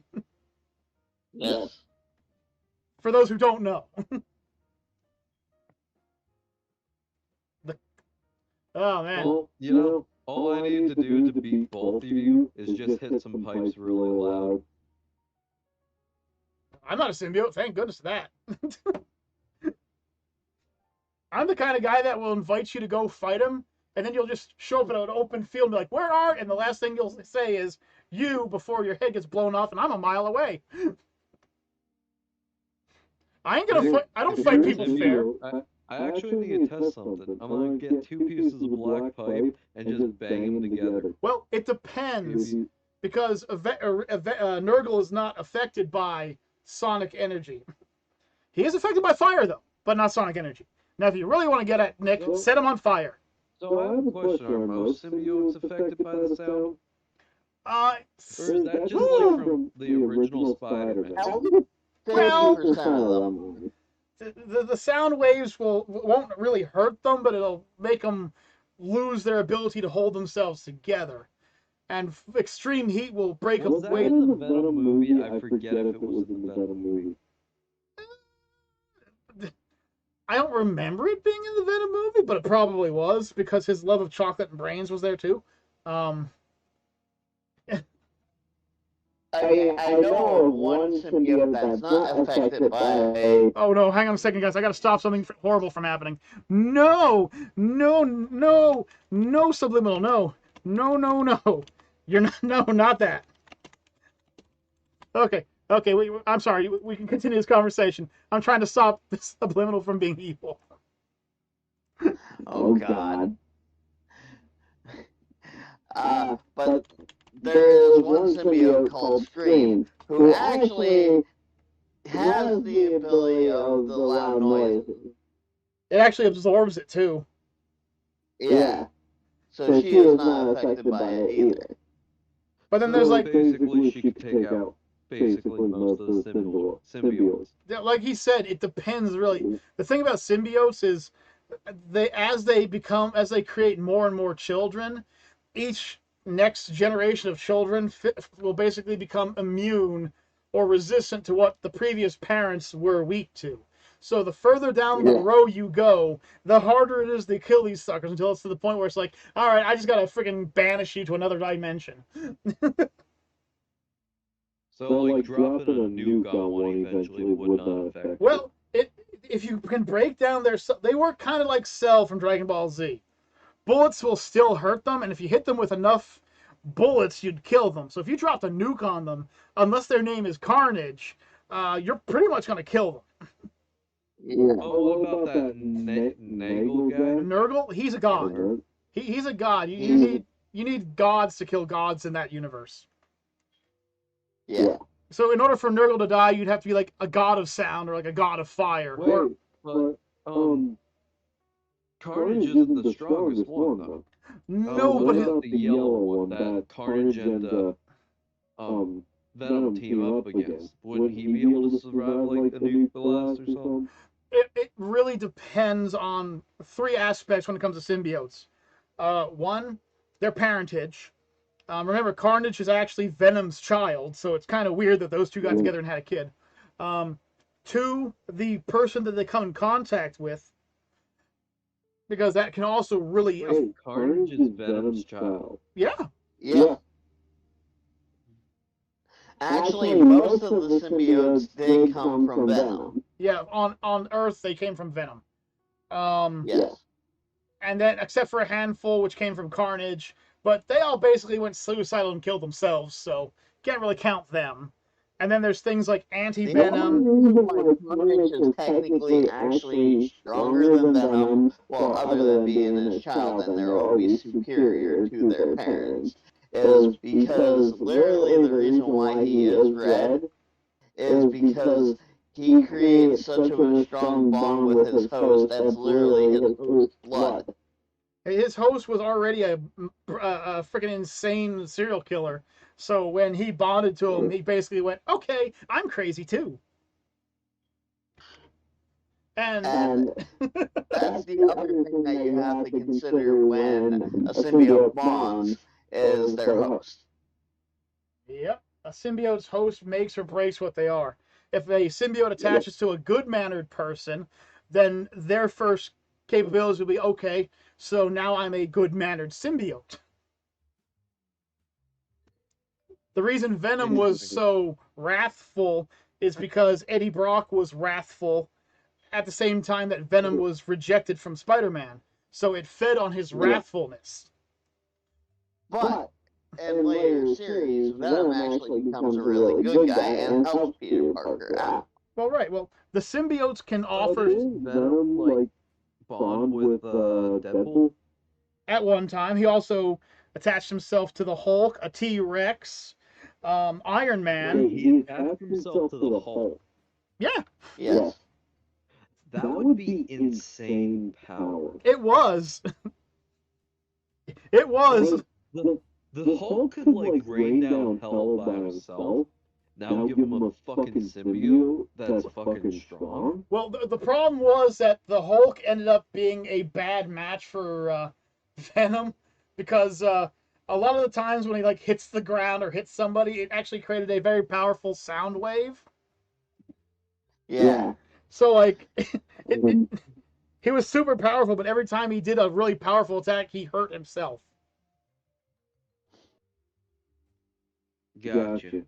Yes. For those who don't know. Oh, man. Well, you know, all I need to do to beat both of you is just hit some pipes really loud. I'm not a symbiote. Thank goodness for that. I'm the kind of guy that will invite you to go fight him, and then you'll just show up in an open field and be like, "Where are?" And the last thing you'll say is "you" before your head gets blown off, and I'm a mile away. I ain't gonna fight. I don't If fight you're a people fair. symbiote, I actually need to test something. I'm gonna get 2 pieces of black pipe and just bang them together. Well, it depends, because Nurgle is not affected by sonic energy. He is affected by fire, though, but not sonic energy. Now, if you really want to get at Nick, set him on fire. So I have a question: are most symbiotes affected by the sound? Or is that just like from the original Spider-Man? 50% of them. The sound waves won't really hurt them, but it'll make them lose their ability to hold themselves together. And extreme heat will break them. Was that in the Venom movie? I forget if it was in the Venom movie. I don't remember it being in the Venom movie, but it probably was, because his love of chocolate and brains was there too. I know of one symbiote that's not affected by. Oh no, hang on a second, guys. I gotta stop something horrible from happening. No, subliminal, no. You're not, no, not that. Okay, I'm sorry. We can continue this conversation. I'm trying to stop this subliminal from being evil. Oh God. But there is one symbiote called Scream who actually has the ability of the loud noises. It actually absorbs it too. Yeah. So she is not affected by it either. But then there's like, basically she could take out basically most of the symbiotes. Like he said, it depends really. The thing about symbiotes is as they create more and more children, each next generation of children will basically become immune or resistant to what the previous parents were weak to. So the further down the road you go, the harder it is to kill these suckers, until it's to the point where it's like, all right, I just gotta freaking banish you to another dimension. So like dropping a nuke on one eventually would not affect. Well, if you can break down they work kind of like Cell from Dragon Ball Z. Bullets will still hurt them, and if you hit them with enough bullets, you'd kill them. So if you dropped a nuke on them, unless their name is Carnage, you're pretty much gonna kill them. Yeah. Oh, what about that Nagel guy? Nurgle, he's a god. He's a god. You need gods to kill gods in that universe. Yeah. So in order for Nurgle to die, you'd have to be like a god of sound or like a god of fire. Wait, but Carnage isn't the strongest one though. No, what but about the yellow one that Carnage and Venom team up against? Wouldn't he be able to survive like a nuke blast or something? it really depends on 3 aspects when it comes to symbiotes. One, their parentage. Remember, Carnage is actually Venom's child, so it's kind of weird that those two got together and had a kid. 2, the person that they come in contact with, because that can also really... Wait, Carnage is Venom's child? Yeah. Actually, most of the symbiotes did come from Venom. Yeah, on Earth, they came from Venom. Yes. And then, except for a handful, which came from Carnage, but they all basically went suicidal and killed themselves, so can't really count them. And then there's things like anti-venom. Carnage is technically actually stronger than Venom, well, other than being his child, and they're always superior to their parents, is because literally the reason why he is red is because he creates such a strong bond with his host that's literally his host's blood. His host was already a freaking insane serial killer. So when he bonded to him, he basically went, okay, I'm crazy too. And that's the other thing that you have to consider when a symbiote bonds is their host. Yep. A symbiote's host makes or breaks what they are. If a symbiote attaches to a good-mannered person, then their first capabilities will be, okay, so now I'm a good-mannered symbiote. The reason Venom was so wrathful is because Eddie Brock was wrathful at the same time that Venom was rejected from Spider-Man. So it fed on his wrathfulness. But in later series, Venom actually becomes a really good guy and helps Peter Parker out. Well, right. Well, the symbiotes can offer... Didn't Venom, like, bond with Deadpool? At one time, he also attached himself to the Hulk, a T-Rex, Iron Man. He attached himself to the Hulk. Yeah, Yes. That would be insane power. it was. It was. The Hulk could, like, rain down hell by himself. Now give him a fucking symbiote that's fucking strong. Well, the problem was that the Hulk ended up being a bad match for Venom, because a lot of the times when he like hits the ground or hits somebody, it actually created a very powerful sound wave. Yeah. So like, he was super powerful, but every time he did a really powerful attack, he hurt himself. Gotcha.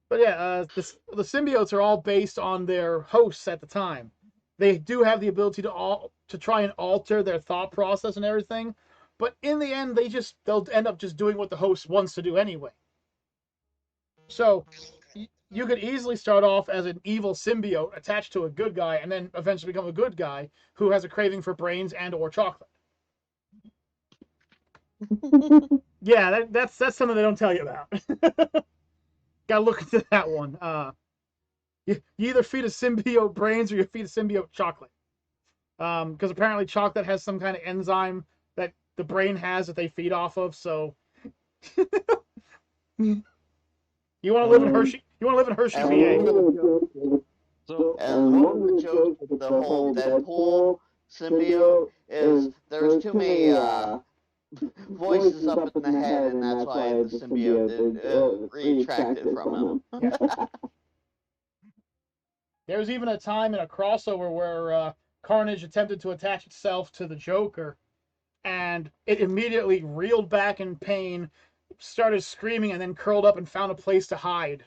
But yeah, the symbiotes are all based on their hosts at the time. They do have the ability to try and alter their thought process and everything, but in the end, they'll end up just doing what the host wants to do anyway. So you could easily start off as an evil symbiote attached to a good guy, and then eventually become a good guy who has a craving for brains and/or chocolate. Yeah, that's something they don't tell you about. Gotta look into that one. You either feed a symbiote brains or you feed a symbiote chocolate. Because apparently chocolate has some kind of enzyme that the brain has that they feed off of. So you want to live in Hershey? You want to live in Hershey, VA? So, and one of the jokes with the whole Deadpool symbiote is there's too many voices up in the head, and that's why the symbiote retracted from him. There was even a time in a crossover where Carnage attempted to attach itself to the Joker, and it immediately reeled back in pain, started screaming, and then curled up and found a place to hide.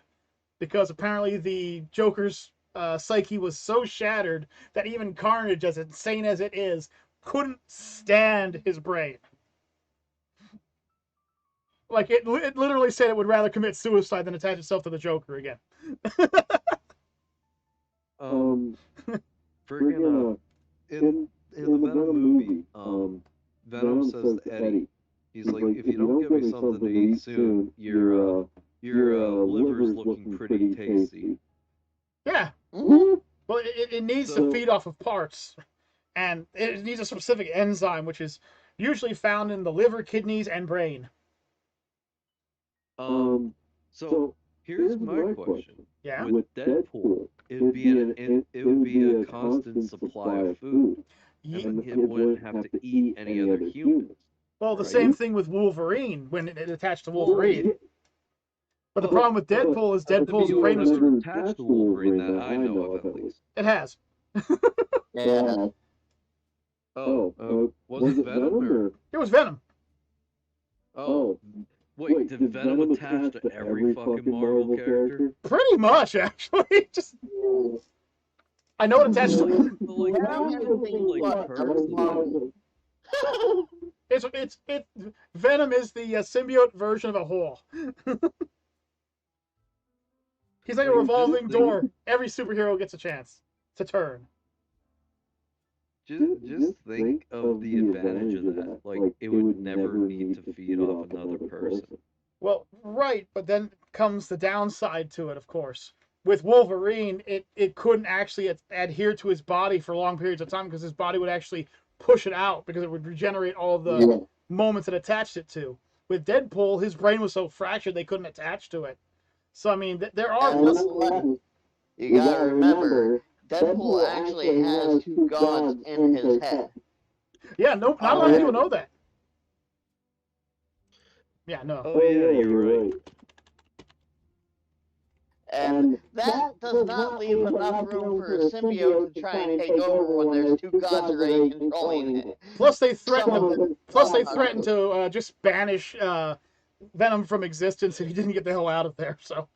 Because apparently the Joker's psyche was so shattered that even Carnage, as insane as it is, couldn't stand his brain. Like, it literally said it would rather commit suicide than attach itself to the Joker again. Freaking, in the Venom movie, Venom says to Eddie, he's like, if you don't give me something to eat soon, your liver's looking pretty tasty. Yeah. Mm-hmm. Well, it needs to feed off of parts, and it needs a specific enzyme, which is usually found in the liver, kidneys, and brain. So here's my question. Yeah. With Deadpool, it would be a constant supply of food, and it wouldn't have to eat any other humans. Well, the same thing with Wolverine when it attached to Wolverine. But the problem with Deadpool is Deadpool's brain was attached to Wolverine that I know of, at least. It has. Yeah. Was it Venom or? It was Venom. Oh, wait, did Venom attach to every fucking Marvel character? Pretty much, actually. Just, I know it attached to. Venom is the symbiote version of a whore. He's like a revolving door. Every superhero gets a chance to turn. Just think of the advantage of that. Like, it would never need to feed off another person. Well, right, but then comes the downside to it, of course. With Wolverine, it couldn't actually adhere to his body for long periods of time because his body would actually push it out because it would regenerate all of the moments it attached it to. With Deadpool, his brain was so fractured they couldn't attach to it. So, I mean, there are... You gotta remember, Deadpool actually has two gods in his head. Yeah, not a lot of people know that. Yeah, no. Oh yeah, you're right. And that does not leave enough room for a symbiote to try and take over when there's two gods already controlling it. Plus, they threatened to just banish Venom from existence if he didn't get the hell out of there. So.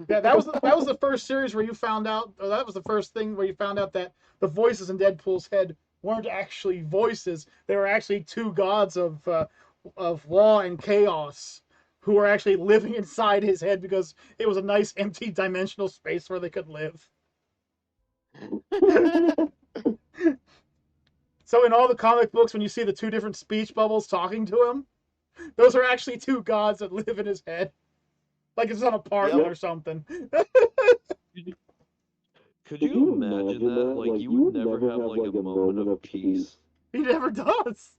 Yeah, that was the first series where you found out, or that was the first thing where you found out that the voices in Deadpool's head weren't actually voices; they were actually two gods of law and chaos who were actually living inside his head because it was a nice empty dimensional space where they could live. So in all the comic books, when you see the two different speech bubbles talking to him, those are actually two gods that live in his head. Like it's an apartment or something. Could you imagine that? Like, you would never have, like, a moment of peace. He never does.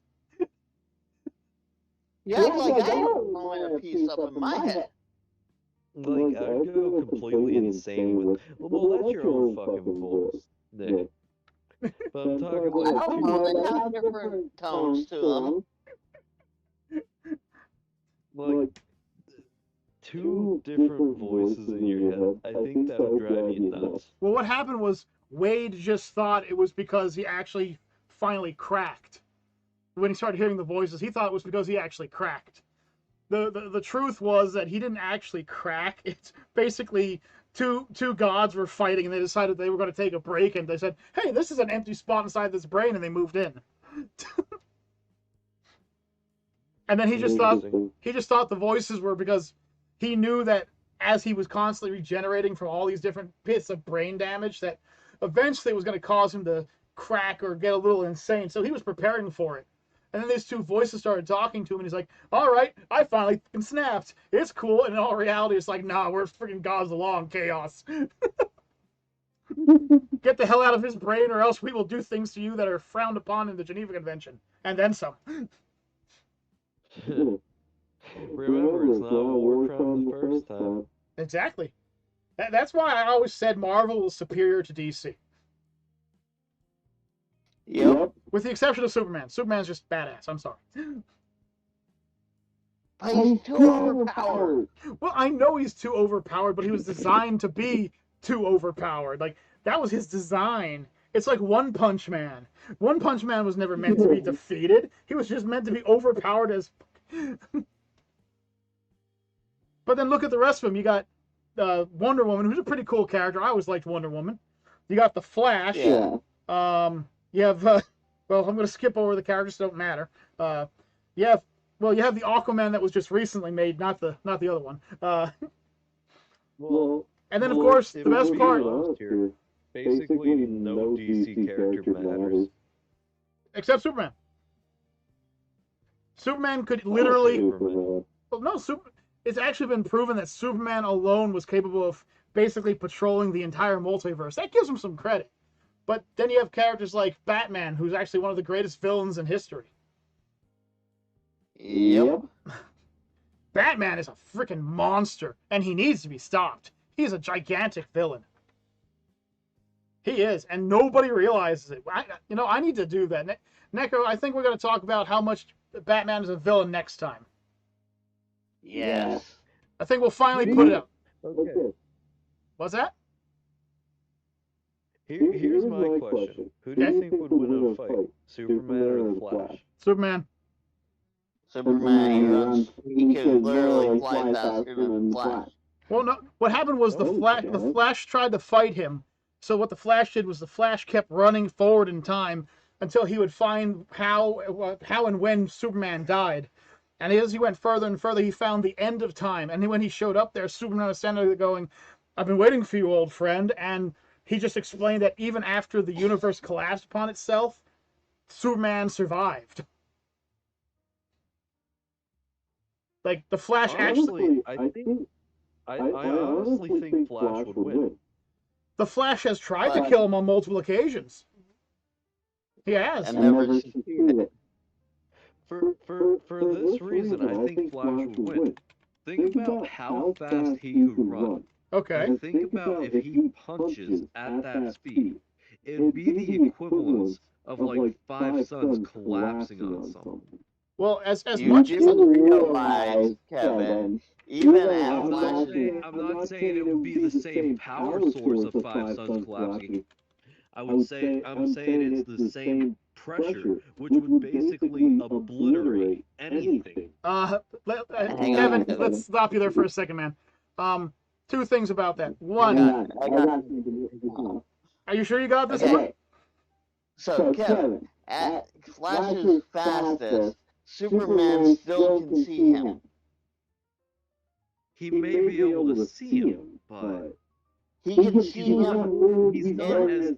Yeah, like I have a moment of peace up in my head. Like, I'd go completely insane with, well, that's your own fucking voice, Nick. But I'm talking I like don't know, they have different tones to them. like two different voices in your head. I think that would drive you nuts. Well, what happened was Wade just thought it was because he actually finally cracked. When he started hearing the voices, he thought it was because he actually cracked. The truth was that he didn't actually crack. It's basically two gods were fighting, and they decided they were going to take a break, and they said, "Hey, this is an empty spot inside this brain," and they moved in. And then he just thought the voices were because he knew that as he was constantly regenerating from all these different bits of brain damage, that eventually it was going to cause him to crack or get a little insane. So he was preparing for it. And then these two voices started talking to him, and he's like, "All right, I finally fucking snapped. It's cool." And in all reality, it's like, "Nah, we're freaking gods of law and chaos. Get the hell out of his brain, or else we will do things to you that are frowned upon in the Geneva Convention, and then some." Remember, it's not a war crime the first time. Exactly. That's why I always said Marvel was superior to DC. Yep. With the exception of Superman. Superman's just badass. I'm sorry. But he's too overpowered. Well, I know he's too overpowered, but he was designed to be too overpowered. Like, that was his design. It's like One Punch Man. One Punch Man was never meant to be defeated. He was just meant to be overpowered as... But then look at the rest of them. You got Wonder Woman, who's a pretty cool character. I always liked Wonder Woman. You got the Flash. Yeah. You have... well, I'm going to skip over the characters, so don't matter. You have the Aquaman that was just recently made, not the other one. And then, of course, the best part... Here, basically, no DC character matters. Except Superman. Superman could literally... Superman. Well, no, it's actually been proven that Superman alone was capable of basically patrolling the entire multiverse. That gives him some credit. But then you have characters like Batman, who's actually one of the greatest villains in history. Yep. Batman is a freaking monster, and he needs to be stopped. He's a gigantic villain. He is, and nobody realizes it. I need to do that. Neko, I think we're going to talk about how much Batman is a villain next time. Yes. I think we'll finally put it up. Okay. What's that? Here's my question. Who do you think would win a fight? Superman or the Flash? Superman. Superman, he can literally fly faster than the Flash. Well, no. What happened was the Flash tried to fight him. So what the Flash did was the Flash kept running forward in time until he would find how and when Superman died. And as he went further and further, he found the end of time. And when he showed up there, Superman was standing there going, "I've been waiting for you, old friend." And he just explained that even after the universe collapsed upon itself, Superman survived. Like, the Flash actually... I honestly think Flash would win. The Flash has tried to kill him on multiple occasions. He has. And never succeeded. For this reason, I think Flash would win. Think about how fast he could run. Okay. And think about if he punches at that speed. It'd be the equivalence of like 5 suns collapsing on something. Well, as You much do realize, Kevin, even at I'm Flash's... not saying it would be the same power source of 5 suns collapsing. I'm saying it's the same pressure, which would basically obliterate anything. Kevin, let's stop you there for a second, man. Two things about that. I One, got are you sure you got this one? okay. So Kevin, at Flash's fastest, Superman still can see him. He may be able to see him, but He can see him. he's not as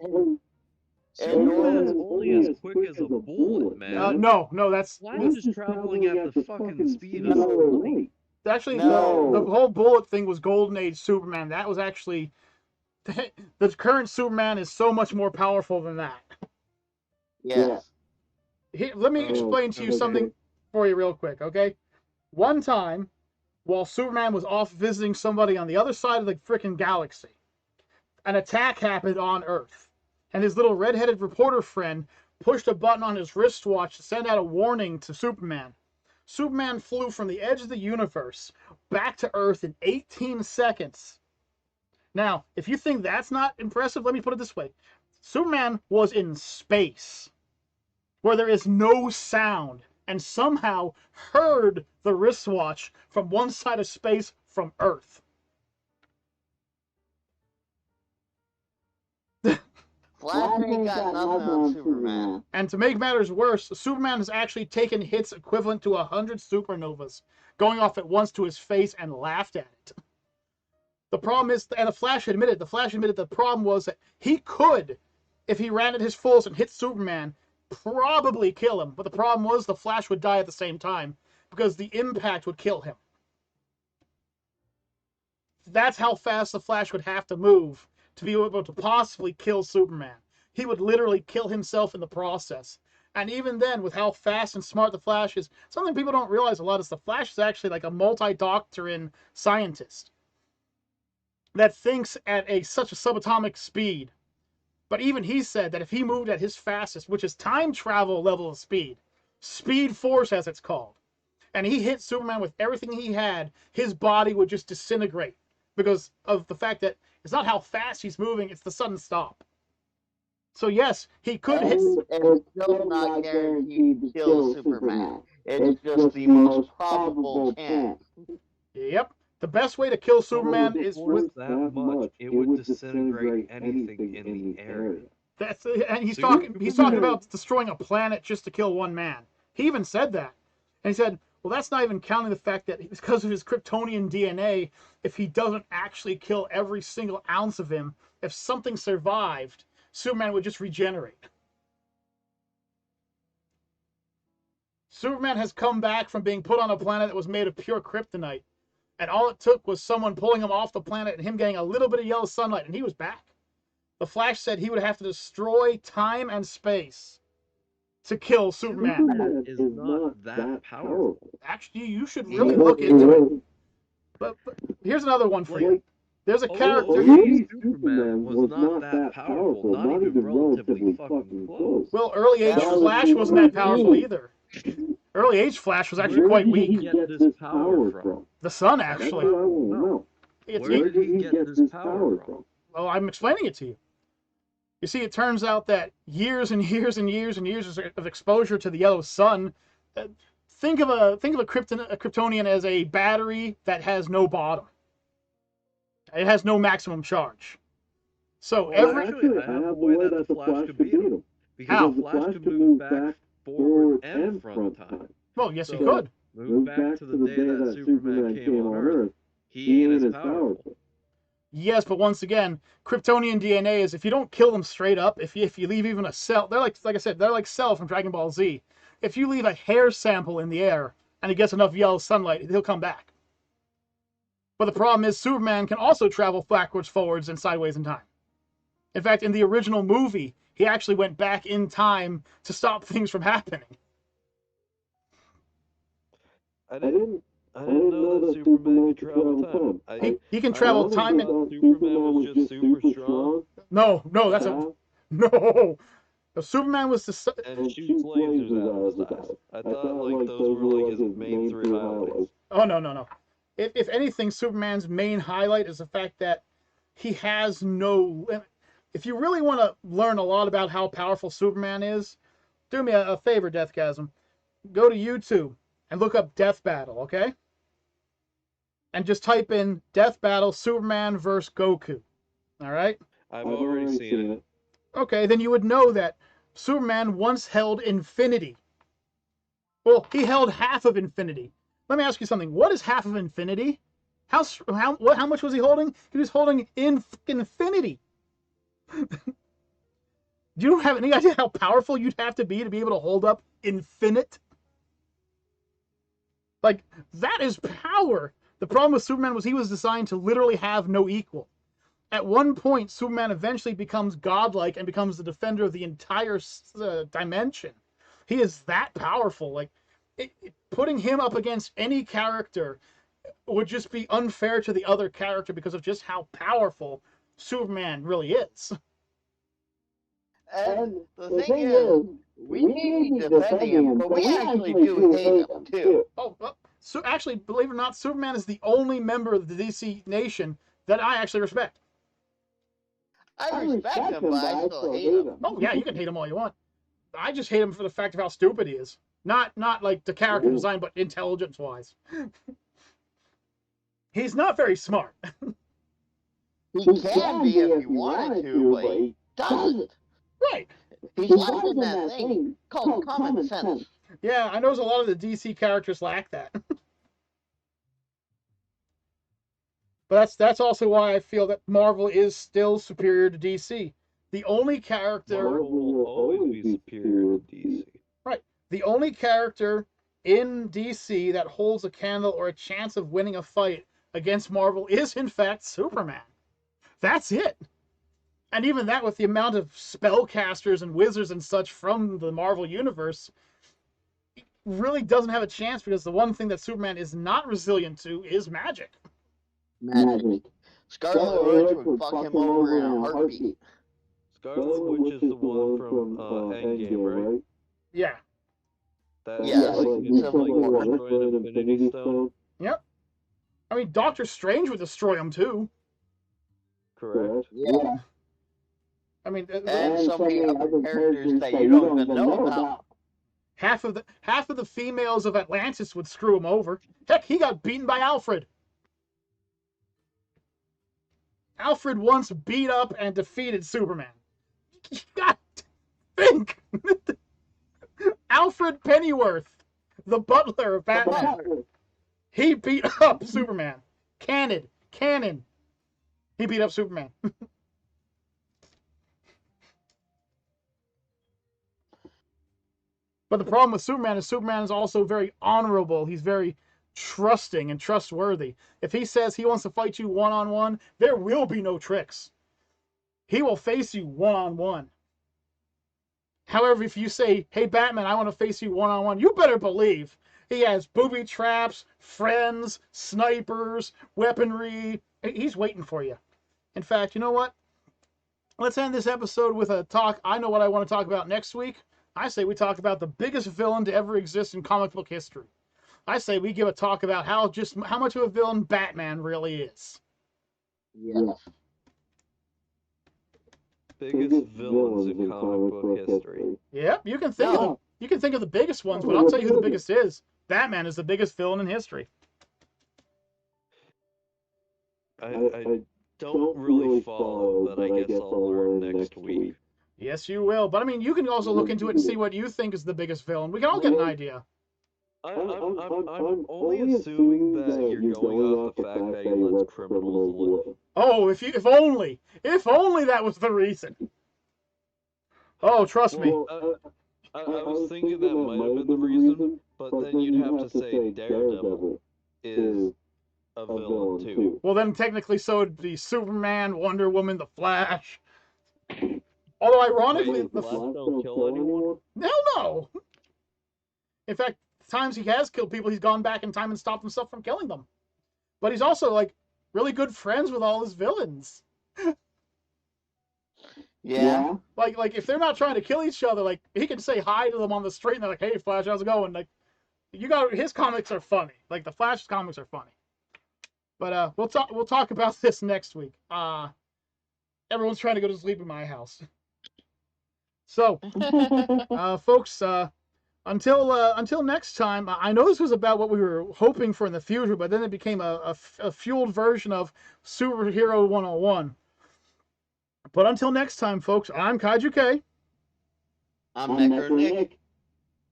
Superman's only as quick as a bullet, man. No, that's Flash is traveling at the fucking speed of light. actually No. the whole bullet thing was Golden Age Superman. That was actually the current Superman is so much more powerful than that. Yes. Here, let me explain to you something for you real quick, okay? One time, while Superman was off visiting somebody on the other side of the frickin' galaxy, an attack happened on Earth, and his little red-headed reporter friend pushed a button on his wristwatch to send out a warning to Superman. Superman flew from the edge of the universe back to Earth in 18 seconds. Now, if you think that's not impressive, let me put it this way. Superman was in space, where there is no sound, and somehow heard the wristwatch from one side of space from Earth. Flash ain't got nothing on Superman. And to make matters worse, Superman has actually taken hits equivalent to 100 supernovas, going off at once to his face and laughed at it. The problem is, and the Flash admitted the problem was that he could, if he ran at his fullest and hit Superman, probably kill him. But the problem was the Flash would die at the same time, because the impact would kill him. That's how fast the Flash would have to move to be able to possibly kill Superman. He would literally kill himself in the process. And even then, with how fast and smart the Flash is, something people don't realize a lot is the Flash is actually like a multi-doctrine scientist that thinks at such a subatomic speed. But even he said that if he moved at his fastest, which is time travel level of speed, speed force as it's called, and he hit Superman with everything he had, his body would just disintegrate because of the fact that it's not how fast he's moving, it's the sudden stop. So yes, he could hit. It's still not guaranteed to kill Superman. It's just the most probable chance. Yep. The best way to kill Superman is with that much. It would disintegrate anything in the area. that's and he's talking about destroying a planet just to kill one man. He even said that. And he said, well, that's not even counting the fact that because of his Kryptonian DNA, if he doesn't actually kill every single ounce of him, if something survived, Superman would just regenerate. Superman has come back from being put on a planet that was made of pure kryptonite. And all it took was someone pulling him off the planet and him getting a little bit of yellow sunlight, and he was back. The Flash said he would have to destroy time and space to kill Superman. Superman is not that powerful. Actually, you should really look into it. But here's another one for you. There's a character. Superman was not that powerful, not even relatively fucking close. Well, early age Flash wasn't that powerful either. Early age Flash was actually quite Where did he weak. get this power from? The sun, actually. No. It's, Where did he get this power from? well, I'm explaining it to you. You see, it turns out that years and years and years and years of exposure to the yellow sun. Think of a Kryptonian as a battery that has no bottom. It has no maximum charge. So Actually, I have a way that the Flash could beat him. Because the Flash could move back, forward, and front time. well, yes, he could. Move back to the day that Superman came on Earth. He ain't as powerful. Yes, but once again, Kryptonian DNA is if you don't kill them straight up, if you leave even a cell, they're like I said, they're like Cell from Dragon Ball Z. If you leave a hair sample in the air and it gets enough yellow sunlight, he'll come back. But the problem is Superman can also travel backwards, forwards, and sideways in time. In fact, in the original movie, he actually went back in time to stop things from happening. I didn't know that Superman could travel time. He can travel time and Superman was just super strong no, that's a no. If Superman was the and shoots lasers out of his eyes. I thought like those were like his main three highlights. oh no. If anything, Superman's main highlight is the fact that he has no. If you really want to learn a lot about how powerful Superman is, do me a favor, Deathgasm. Go to YouTube and look up Death Battle, okay? and just type in Death Battle Superman vs. Goku. All right? I've already seen it. Okay, then you would know that Superman once held infinity. Well, he held half of infinity. Let me ask you something. What is half of infinity? How much was he holding? He was holding infinity. Do you have any idea how powerful you'd have to be able to hold up infinite? Like, that is power. The problem with Superman was he was designed to literally have no equal. At one point, Superman eventually becomes godlike and becomes the defender of the entire dimension. He is that powerful. Like, putting him up against any character would just be unfair to the other character because of just how powerful Superman really is. And the thing is, we may be defending him, but we actually do hate him too. Oh, well, so actually, believe it or not, Superman is the only member of the DC nation that I actually respect. I respect him, but I still hate him. Oh yeah, you can hate him all you want. I just hate him for the fact of how stupid he is. Not like the character design, but intelligence-wise. He's not very smart. He can be if he wanted to, but he doesn't. Right. He's lacking that thing called common sense. Yeah, I know a lot of the DC characters lack that. But that's also why I feel that Marvel is still superior to DC. The only character... Marvel will always be superior to DC. Right. The only character in DC that holds a candle or a chance of winning a fight against Marvel is, in fact, Superman. That's it. And even that, with the amount of spellcasters and wizards and such from the Marvel Universe, really doesn't have a chance because the one thing that Superman is not resilient to is magic. Magic. Scarlet Witch would fuck him over in a heartbeat. Scarlet Witch is the one from Endgame, right? Yeah. That's Yes, like, it's it's like destroying Infinity Stone. Yep. I mean, Doctor Strange would destroy him too. Correct. Yeah. I mean, And so many other characters that you don't even know about. half of the females of Atlantis would screw him over. Heck, he got beaten by Alfred. Alfred once beat up and defeated Superman. You gotta think. Alfred Pennyworth, the butler of Batman. He beat up Superman. Canon. He beat up Superman. But the problem with Superman is also very honorable. He's very trusting and trustworthy. If he says he wants to fight you one-on-one, there will be no tricks. He will face you one-on-one. However, if you say, hey, Batman, I want to face you one-on-one, you better believe he has booby traps, friends, snipers, weaponry. He's waiting for you. In fact, you know what? Let's end this episode with a talk. I know what I want to talk about next week. I say we talk about the biggest villain to ever exist in comic book history. I say we give a talk about how much of a villain Batman really is. Yes. Biggest villains in comic book history. Yep, you can think of the biggest ones, but I'll tell you who the biggest is. Batman is the biggest villain in history. I don't really follow, but I guess I'll learn next week. Yes, you will. But I mean, you can also look into it and see what you think is the biggest villain. We can all get an idea. I'm only assuming that you're going off the fact that he lets criminals live. Oh, if only that was the reason. Oh, trust me. I was thinking that might have been the reason, but then you'd have to say Daredevil is a villain too. Well, then technically so would be Superman, Wonder Woman, The Flash. Although ironically, Wait, the Flash don't kill anyone? Hell no. In fact, times he has killed people, he's gone back in time and stopped himself from killing them. But he's also like really good friends with all his villains. Yeah. Like if they're not trying to kill each other, like he can say hi to them on the street and they're like, "Hey, Flash, how's it going?" Like, his comics are funny. Like the Flash's comics are funny. But we'll talk about this next week. Everyone's trying to go to sleep in my house. So, folks, Until next time, I know this was about what we were hoping for in the future, but then it became a fueled version of Superhero 101. But until next time, folks, I'm Kaiju K. I'm Necker Nick.